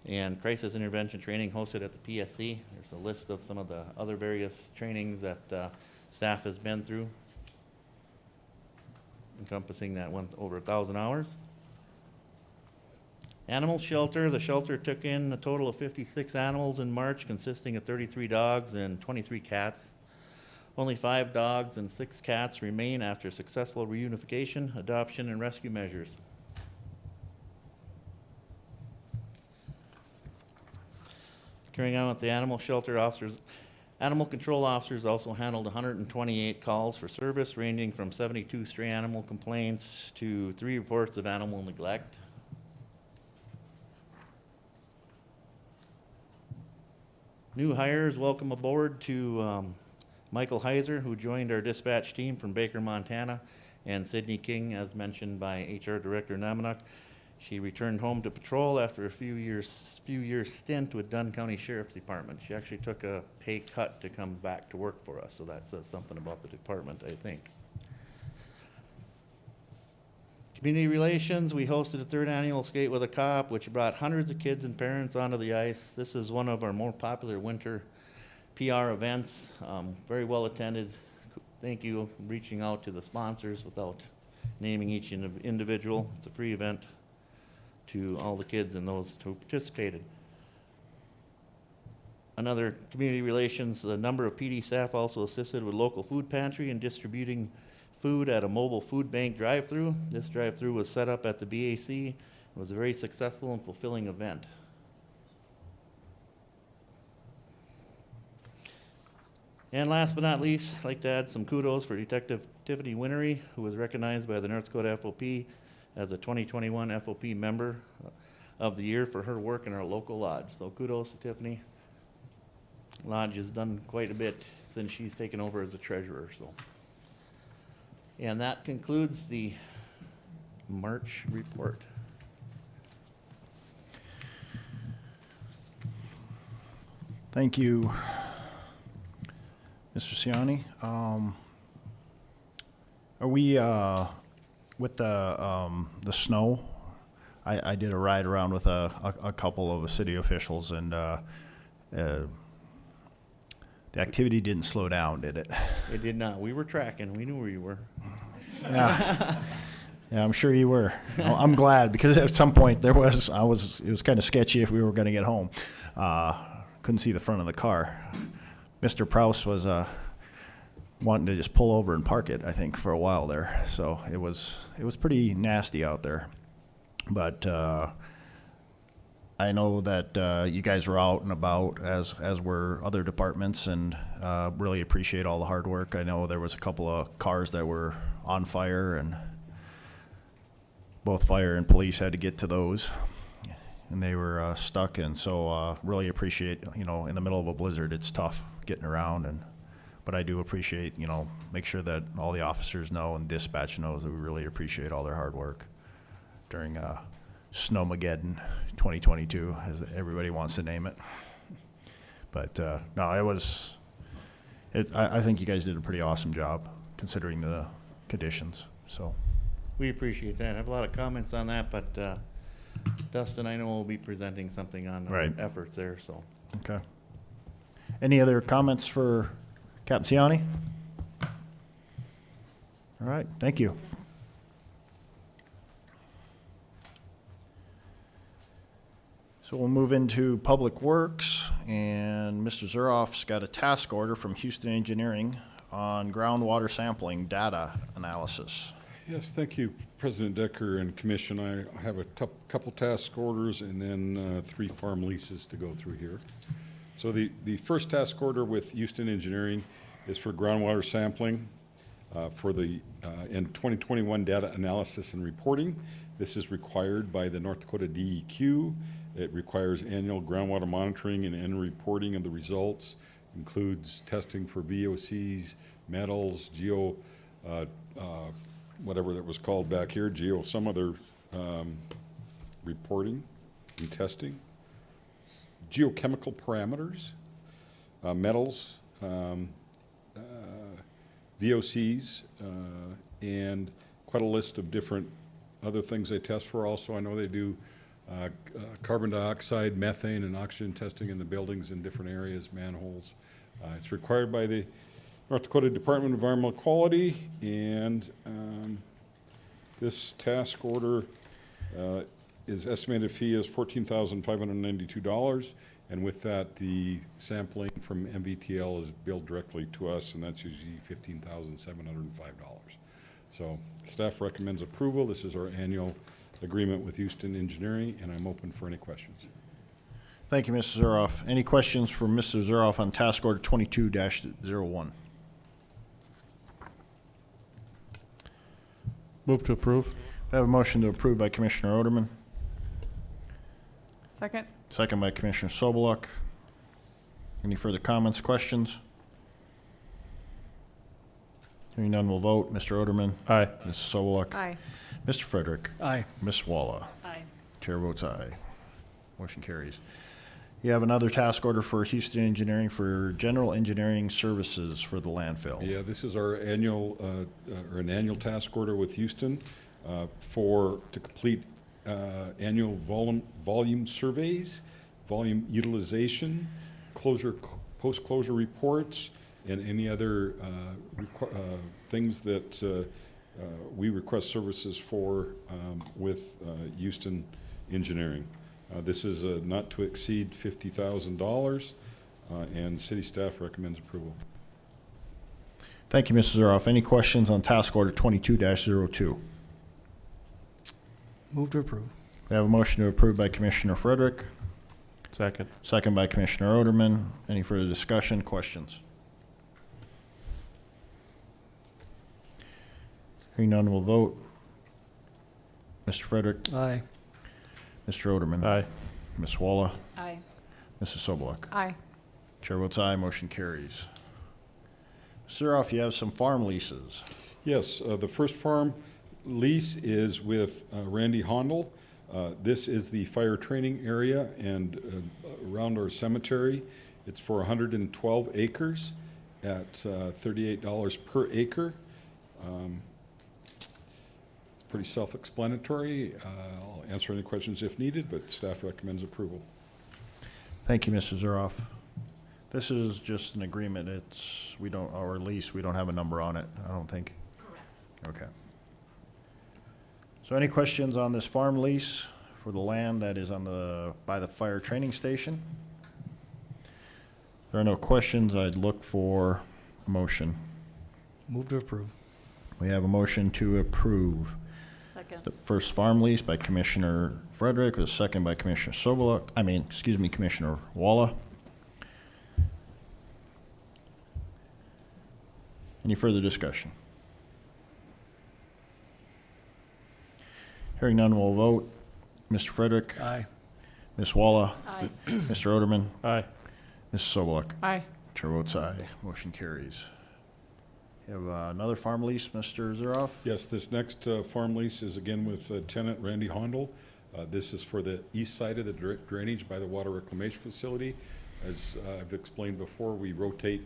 and crisis intervention training hosted at the PSC. There's a list of some of the other various trainings that staff has been through, encompassing that one over 1,000 hours. Animal shelter, the shelter took in a total of 56 animals in March, consisting of 33 dogs and 23 cats. Only 5 dogs and 6 cats remain after successful reunification, adoption, and rescue measures. Carrying on with the animal shelter officers, animal control officers also handled 128 calls for service, ranging from 72 stray animal complaints to 3 reports of animal neglect. New hires, welcome aboard to Michael Heiser, who joined our dispatch team from Baker, Montana, and Sydney King, as mentioned by HR Director Namanak. She returned home to patrol after a few years stint with Dunn County Sheriff's Department. She actually took a pay cut to come back to work for us, so that says something about the department, I think. Community relations, we hosted a 3rd annual Skate with a Cop, which brought hundreds of kids and parents onto the ice. This is one of our more popular winter PR events, very well attended. Thank you for reaching out to the sponsors without naming each individual. It's a free event to all the kids and those who participated. Another community relations, the number of PD staff also assisted with local food pantry and distributing food at a mobile food bank drive-through. This drive-through was set up at the BAC. It was a very successful and fulfilling event. And last but not least, I'd like to add some kudos for Detective Tiffany Winery, who was recognized by the North Dakota FOP as a 2021 FOP Member of the Year for her work in our local lodge. So kudos to Tiffany. Lodge has done quite a bit since she's taken over as a treasurer. So. And that concludes the March report. Thank you, Mr. Ciani. Are we, with the snow, I did a ride around with a couple of city officials, and the activity didn't slow down, did it? It did not. We were tracking. We knew where you were. Yeah. Yeah, I'm sure you were. Well, I'm glad, because at some point it was kind of sketchy if we were going to get home. Couldn't see the front of the car. Mr. Prouse was wanting to just pull over and park it, I think, for a while there. So it was pretty nasty out there. But I know that you guys were out and about, as were other departments, and really appreciate all the hard work. I know there was a couple of cars that were on fire, and both fire and police had to get to those, and they were stuck. And so really appreciate, in the middle of a blizzard, it's tough getting around, but I do appreciate, make sure that all the officers know and dispatch knows that we really appreciate all their hard work during Snowmageddon 2022, as everybody wants to name it. But no, I think you guys did a pretty awesome job considering the conditions. So We appreciate that. I have a lot of comments on that, but Dustin, I know, will be presenting something on our efforts there. So. Okay. Any other comments for Captain Ciani? All right, thank you. So we'll move into Public Works, and Mr. Zuroff's got a task order from Houston Engineering on groundwater sampling data analysis. Yes, thank you, President Decker and Commission. I have a couple task orders and then 3 farm leases to go through here. So the first task order with Houston Engineering is for groundwater sampling for the in 2021 data analysis and reporting. This is required by the North Dakota DEQ. It requires annual groundwater monitoring and annual reporting of the results. Includes testing for VOCs, metals, whatever that was called back here, some other reporting and testing. Geochemical parameters, metals, VOCs, and quite a list of different other things they test for also. I know they do carbon dioxide, methane, and oxygen testing in the buildings in different areas, manholes. It's required by the North Dakota Department of Environmental Quality, and this task order is estimated fee is $14,592, and with that, the sampling from MVTL is billed directly to us, and that's usually $15,705. So staff recommends approval. This is our annual agreement with Houston Engineering, and I'm open for any questions. Thank you, Mr. Zuroff. Any questions for Mr. Zuroff on task order 22-01? Move to approve. I have a motion to approve by Commissioner Oderman, Second? second by Commissioner Sobeluk. Any further comments, questions? Hearing none, we'll vote. Mr. Oderman. Aye. Mrs. Sobeluk. Aye. Mr. Frederick. Aye. Ms. Walla. Aye. Chair votes aye. Motion carries. You have another task order for Houston Engineering for general engineering services for the landfill. Yeah, this is our annual, or an annual task order with Houston to complete annual volume surveys, volume utilization, post-closure reports, and any other things that we request services for with Houston Engineering. This is not to exceed $50,000, and city staff recommends approval. Thank you, Mrs. Zuroff. Any questions on task order 22-02? Move to approve. We have a motion to approve by Commissioner Frederick, Second. second by Commissioner Oderman. Any further discussion, questions? Hearing none, we'll vote. Mr. Frederick, Aye. Mr. Oderman. Aye. Ms. Walla, Aye. Mrs. Sobeluk. Aye. Chair votes aye, motion carries. Mr. Zuroff, you have some farm leases. Yes, the first farm lease is with Randy Hondel. This is the fire training area and around our cemetery. It's for 112 acres at $38 per acre. It's pretty self-explanatory. I'll answer any questions if needed, but staff recommends approval. Thank you, Mr. Zuroff. This is just an agreement. Our lease, we don't have a number on it, I don't think. Correct. Okay. So any questions on this farm lease for the land that is by the fire training station? If there are no questions, I'd look for a motion. Move to approve. We have a motion to approve Second. the first farm lease by Commissioner Frederick, with a second by Commissioner Commissioner Walla. Any further discussion? Hearing none, we'll vote. Mr. Frederick, Aye. Ms. Walla, Aye. Mr. Oderman, Aye. Mrs. Sobeluk. Aye. Chair votes aye. Motion carries. You have another farm lease, Mr. Zuroff? Yes, this next farm lease is again with tenant Randy Hondel. This is for the east side of the drainage by the water reclamation facility. As I've explained before, we rotate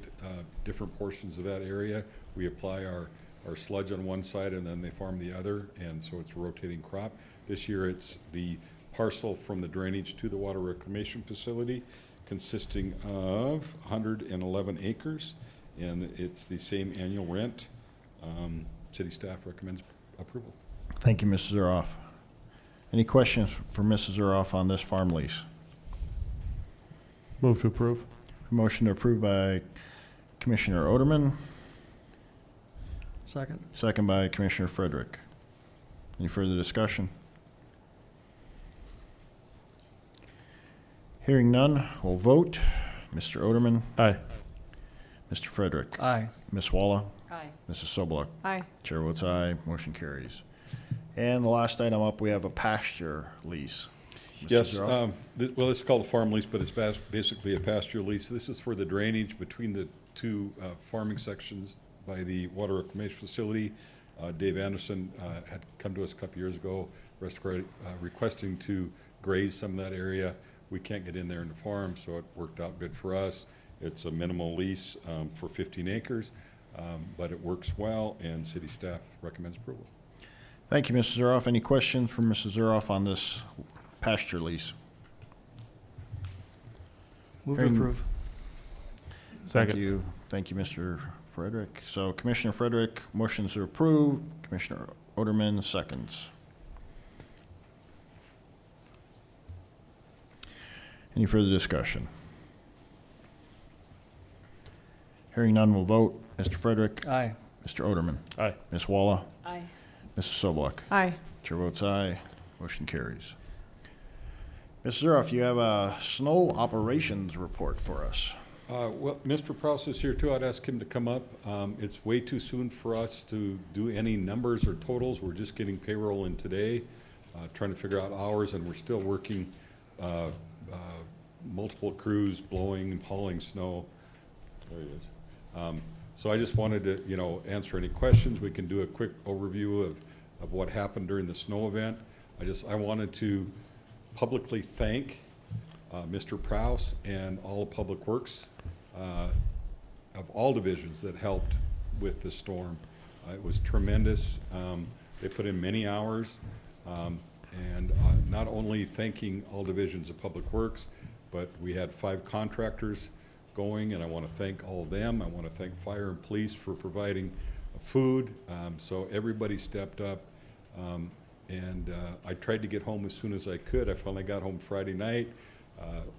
different portions of that area. We apply our sludge on one side and then they farm the other, and so it's a rotating crop. This year it's the parcel from the drainage to the water reclamation facility, consisting of 111 acres, and it's the same annual rent. City staff recommends approval. Thank you, Mrs. Zuroff. Any questions for Mrs. Zuroff on this farm lease? Move to approve. Motion to approve by Commissioner Oderman, Second. second by Commissioner Frederick. Any further discussion? Hearing none, we'll vote. Mr. Oderman, Aye. Mr. Frederick, Aye. Ms. Walla, Aye. Mrs. Sobeluk. Aye. Chair votes aye, motion carries. And the last item up, we have a pasture lease. Mr. Yes, Zuroff? well, it's called a farm lease, but it's basically a pasture lease. This is for the drainage between the two farming sections by the water reclamation facility. Dave Anderson had come to us a couple years ago, requesting to graze some of that area. We can't get in there in the farm, so it worked out good for us. It's a minimal lease for 15 acres, but it works well, and city staff recommends approval. Thank you, Mrs. Zuroff. Any questions from Mrs. Zuroff on this pasture lease? Move to Hearing- approve. Thank Second. you. Thank you, Mr. Frederick. So Commissioner Frederick motions to approve. Commissioner Oderman seconds. Any further discussion? Hearing none, we'll vote. Mr. Frederick, Aye. Mr. Oderman, Aye. Ms. Walla, Aye. Mrs. Sobeluk. Aye. Chair votes aye. Motion carries. Mrs. Zuroff, you have a snow operations report for us. Well, Mr. Prouse is here too. I'd ask him to come up. It's way too soon for us to do any numbers or totals. We're just getting payroll in today, trying to figure out hours, and we're still working multiple crews blowing and hauling snow. There he is. So I just wanted to, answer any questions. We can do a quick overview of what happened during the snow event. I wanted to publicly thank Mr. Prouse and all of Public Works of all divisions that helped with the storm. It was tremendous. They put in many hours, and not only thanking all divisions of Public Works, but we had 5 contractors going, and I want to thank all of them. I want to thank fire and police for providing food. So everybody stepped up, and I tried to get home as soon as I could. I finally got home Friday night,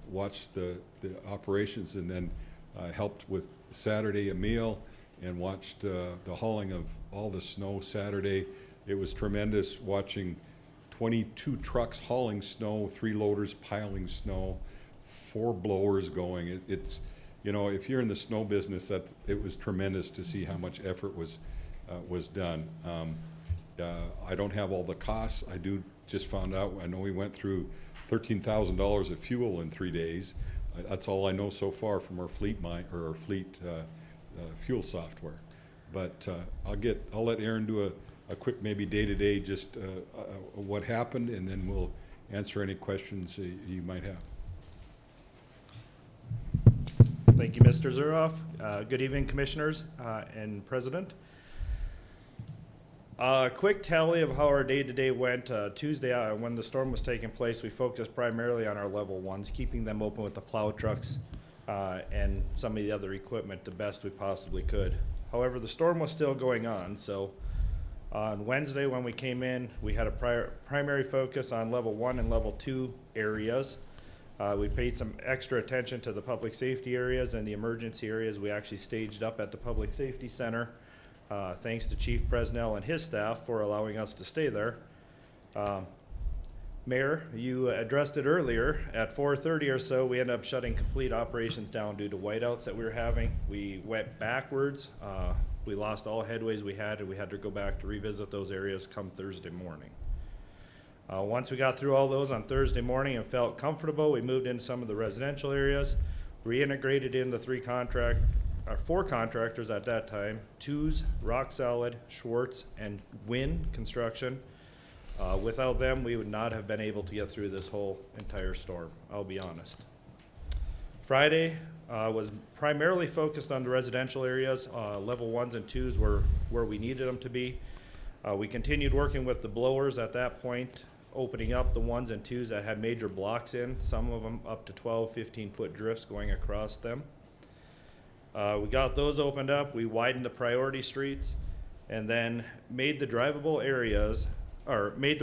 watched the operations, and then helped with Saturday a meal, and watched the hauling of all the snow Saturday. It was tremendous watching 22 trucks hauling snow, 3 loaders piling snow, 4 blowers going. It's if you're in the snow business, it was tremendous to see how much effort was done. I don't have all the costs. I just found out. I know we went through $13,000 of fuel in 3 days. That's all I know so far from our fleet fuel software. But I'll let Aaron do a quick maybe day-to-day just what happened, and then we'll answer any questions you might have. Thank you, Mr. Zuroff. Good evening, Commissioners and President. Quick tally of how our day-to-day went. Tuesday, when the storm was taking place, we focused primarily on our level 1s, keeping them open with the plow trucks and some of the other equipment the best we possibly could. However, the storm was still going on, so on Wednesday when we came in, we had a primary focus on level 1 and level 2 areas. We paid some extra attention to the public safety areas and the emergency areas. We actually staged up at the Public Safety Center. Thanks to Chief Presnell and his staff for allowing us to stay there. Mayor, you addressed it earlier. At 4:30 or so, we ended up shutting complete operations down due to whiteouts that we were having. We went backwards. We lost all headways we had, and we had to go back to revisit those areas come Thursday morning. Once we got through all those on Thursday morning and felt comfortable, we moved into some of the residential areas, reintegrated in the 4 contractors at that time: Two's, Rock Solid, Schwartz, and Wynn Construction. Without them, we would not have been able to get through this whole entire storm, I'll be honest. Friday was primarily focused on the residential areas. Level 1s and 2s were where we needed them to be. We continued working with the blowers at that point, opening up the 1s and 2s that had major blocks in, some of them up to 12, 15-foot drifts going across them. We got those opened up. We widened the priority streets, and then made the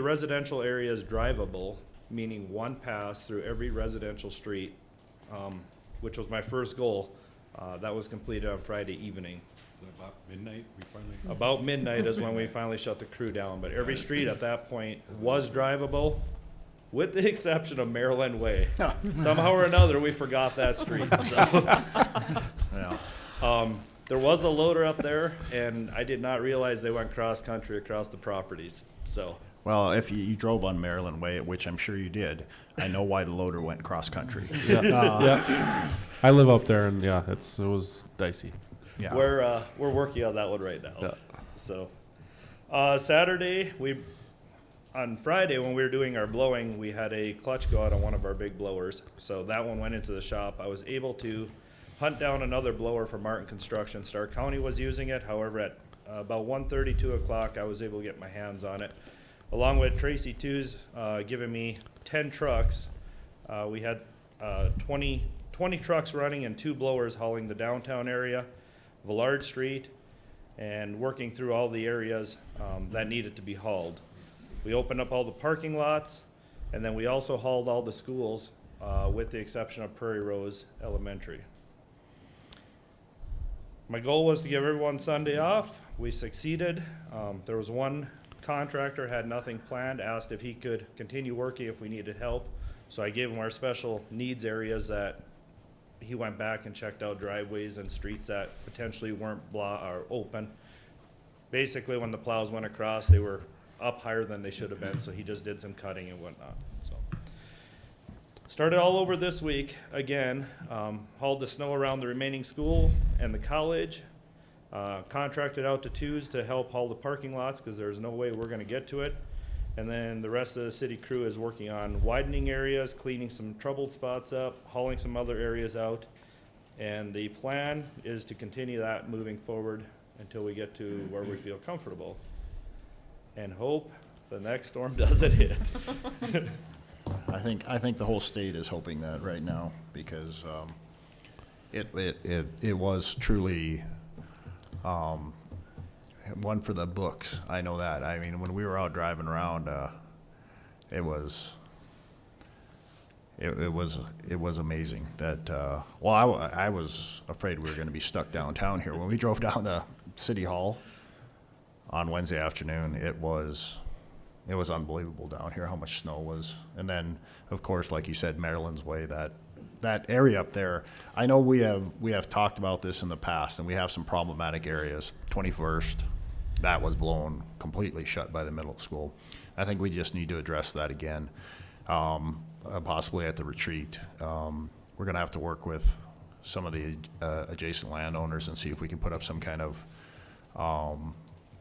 residential areas drivable, meaning one pass through every residential street, which was my first goal. That was completed on Friday evening. Is that about midnight we finally? About midnight is when we finally shut the crew down, but every street at that point was drivable, with the exception of Maryland Way. Somehow or another, we forgot that street, so. Yeah. There was a loader up there, and I did not realize they went cross-country across the properties, so. Well, if you drove on Maryland Way, which I'm sure you did, I know why the loader went cross-country. Yeah. I live up there, and yeah, it was dicey. Yeah. We're working on that one right now. Yeah. So, Saturday, on Friday, when we were doing our blowing, we had a clutch go out on one of our big blowers. So that one went into the shop. I was able to hunt down another blower for Martin Construction. Stark County was using it. However, at about 1:30, 2 o'clock, I was able to get my hands on it. Along with Tracy Two's giving me 10 trucks. We had 20 trucks running and 2 blowers hauling the downtown area, Villard Street, and working through all the areas that needed to be hauled. We opened up all the parking lots, and then we also hauled all the schools, with the exception of Prairie Rose Elementary. My goal was to give everyone Sunday off. We succeeded. There was one contractor had nothing planned, asked if he could continue working if we needed help. So I gave him our special needs areas that he went back and checked out driveways and streets that potentially weren't open. Basically, when the plows went across, they were up higher than they should have been, so he just did some cutting and whatnot. So started all over this week again. Hauled the snow around the remaining school and the college. Contracted out to Twos to help haul the parking lots because there's no way we're going to get to it. And then the rest of the city crew is working on widening areas, cleaning some troubled spots up, hauling some other areas out. And the plan is to continue that moving forward until we get to where we feel comfortable. And hope the next storm doesn't hit. I think the whole state is hoping that right now because it was truly one for the books. I know that. I mean, when we were out driving around, it was amazing that. Well, I was afraid we were going to be stuck downtown here when we drove down to City Hall on Wednesday afternoon. It was unbelievable down here how much snow was. And then, of course, like you said, Maryland's Way, that area up there. I know we have talked about this in the past, and we have some problematic areas. 21st, that was blown completely shut by the middle school. I think we just need to address that again, possibly at the retreat. We're going to have to work with some of the adjacent landowners and see if we can put up some kind of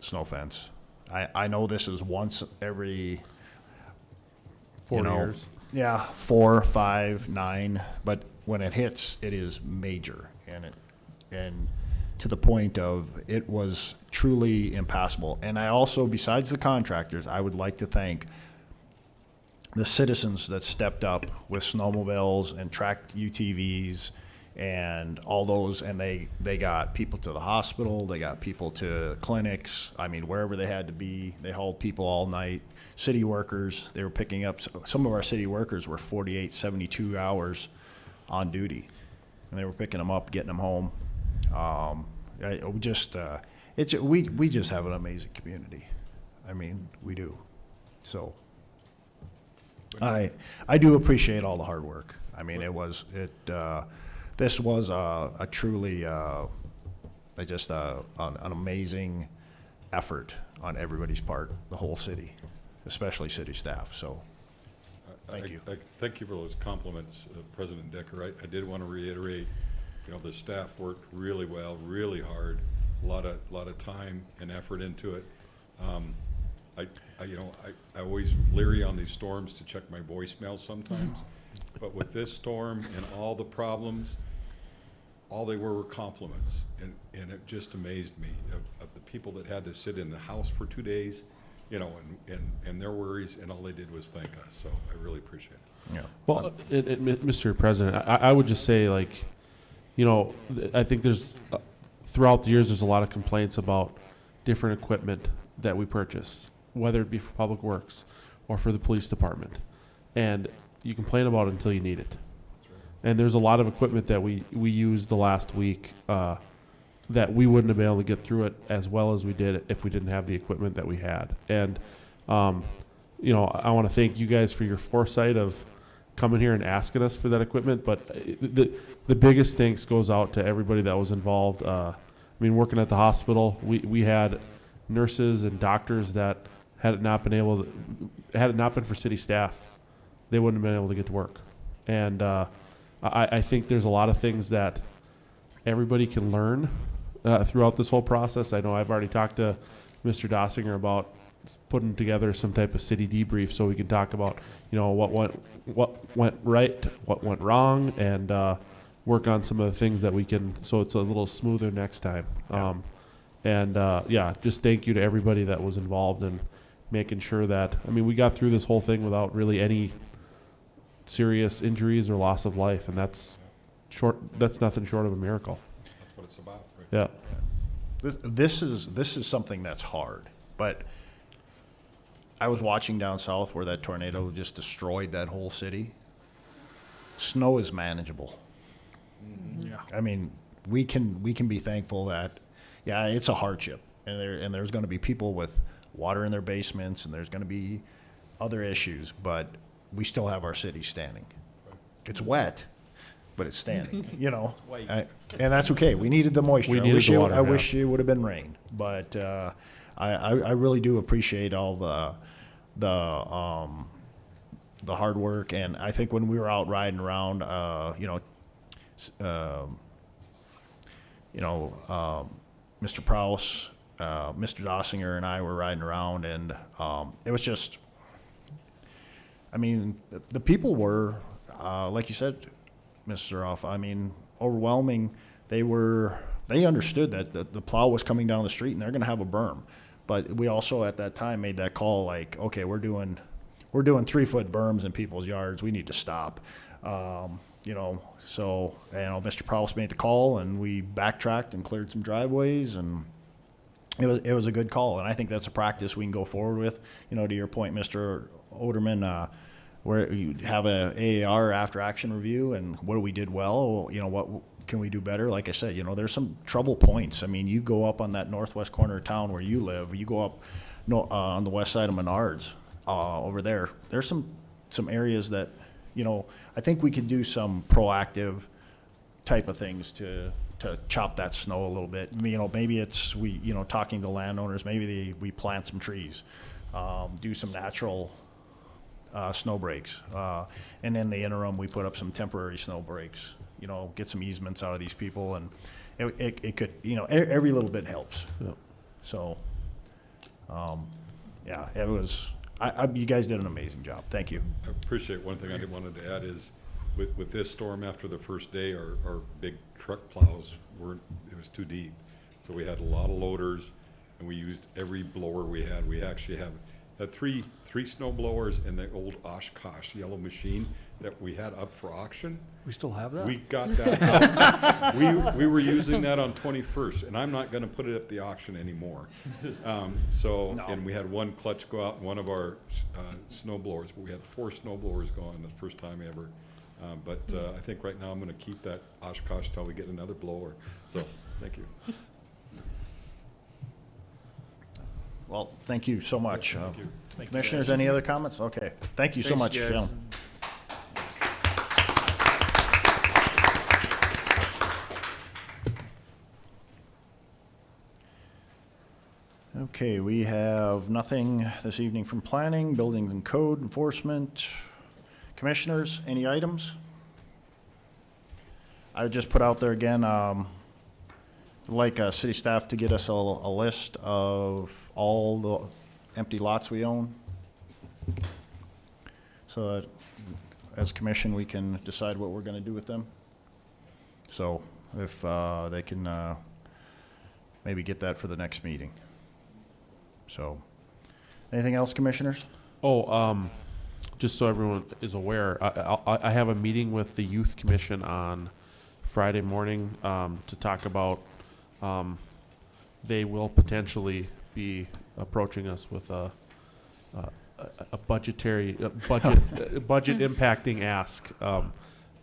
snow fence. I know this is once every 4 years. Yeah, 4, 5, 9, but when it hits, it is major, and to the point of it was truly impassable. And I also, besides the contractors, I would like to thank the citizens that stepped up with snowmobiles and tracked UTVs and all those, and they got people to the hospital, they got people to clinics, I mean, wherever they had to be. They hauled people all night. City workers, they were picking up, some of our city workers were 48, 72 hours on duty, and they were picking them up, getting them home. We just have an amazing community. I mean, we do. So I do appreciate all the hard work. I mean, this was a truly just an amazing effort on everybody's part, the whole city, especially city staff. So thank you. Thank you for those compliments, President Decker. I did want to reiterate, the staff worked really well, really hard, a lot of time and effort into it. I always leery on these storms to check my voicemail sometimes, but with this storm and all the problems, all they were compliments, and it just amazed me of the people that had to sit in the house for 2 days, and their worries, and all they did was thank us. So I really appreciate it. Yeah. Well, Mr. President, I would just say, I think there's throughout the years there's a lot of complaints about different equipment that we purchase, whether it be for public works or for the police department, and you complain about it until you need it. And there's a lot of equipment that we used the last week that we wouldn't have been able to get through it as well as we did if we didn't have the equipment that we had. And, you know, I want to thank you guys for your foresight of coming here and asking us for that equipment. But the biggest thanks goes out to everybody that was involved. I mean, working at the hospital, we had nurses and doctors that had it not been for city staff, they wouldn't have been able to get to work. And I think there's a lot of things that everybody can learn throughout this whole process. I know I've already talked to Mr. Dossinger about putting together some type of city debrief so we can talk about, you know, what went right, what went wrong, and work on some of the things that we can, so it's a little smoother next time. Yeah, just thank you to everybody that was involved in making sure that, I mean, we got through this whole thing without really any serious injuries or loss of life, and that's nothing short of a miracle. That's what it's about, right? Yeah. This is something that's hard, but I was watching down south where that tornado just destroyed that whole city. Snow is manageable. Yeah. I mean, we can be thankful that, yeah, it's a hardship, and there's going to be people with water in their basements, and there's going to be other issues, but we still have our city standing. It's wet, but it's standing. You know, and that's okay. We needed the moisture. We needed the water, I wish it would have been rain, but I really do appreciate all the hard work, and I think when we were out riding around, Mr. Prowse, Mr. Dossinger, and I were riding around, and it was just, I mean, the people were, like you said, Mr. Off, I mean, overwhelming. They understood that the plow was coming down the street and they're going to have a berm. But we also at that time made that call like, okay, we're doing 3-foot berms in people's yards. We need to stop. Mr. Prowse made the call, and we backtracked and cleared some driveways, and it was a good call. And I think that's a practice we can go forward with. You know, to your point, Mr. Oderman, where you have a AAR after action review, and what we did well, you know, what can we do better? Like I said, you know, there's some trouble points. I mean, you go up on that northwest corner of town where you live, you go up on the west side of Menards over there. There's some areas that, you know, I think we could do some proactive type of things to chop that snow a little bit. You know, maybe it's talking to landowners, maybe we plant some trees, do some natural snow breaks, and in the interim we put up some temporary snow breaks. You know, get some easements out of these people, and it could, you know, every little bit helps. Yep. So, it was. You guys did an amazing job. Thank you. I appreciate one thing I wanted to add is with this storm after the first day, our big truck plows it was too deep. So we had a lot of loaders, and we used every blower we had. We actually had three snow blowers and the old Oshkosh yellow machine that we had up for auction. We still have that? We got that out. We were using that on 21st, and I'm not going to put it at the auction anymore. And we had one clutch go out in one of our snow blowers, but we had 4 snow blowers going the first time ever. I think right now I'm going to keep that Oshkosh till we get another blower. So, thank you. Well, thank you so much. Thank you. Commissioners, any other comments? Okay. Thank you so much, guys. Jim. Okay, we have nothing this evening from planning, building and code enforcement. Commissioners, any items? I would just put out there again, city staff to get us a list of all the empty lots we own. So that as a commission, we can decide what we're gonna do with them. So if they can maybe get that for the next meeting. So, anything else, commissioners? Just so everyone is aware, I have a meeting with the Youth Commission on Friday morning to talk about, they will potentially be approaching us with a budget impacting ask,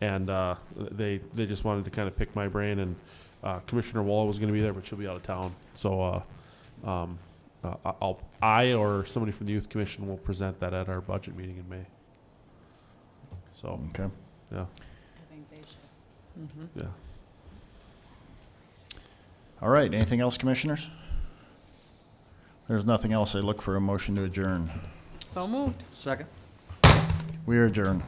and they just wanted to kind of pick my brain and Commissioner Wall was gonna be there, but she'll be out of town. So, I or somebody from the Youth Commission will present that at our budget meeting in May. So, Okay. yeah, I think they should. yeah. All right, anything else, commissioners? There's nothing else. I look for a motion to adjourn. So moved. Second. We are adjourned.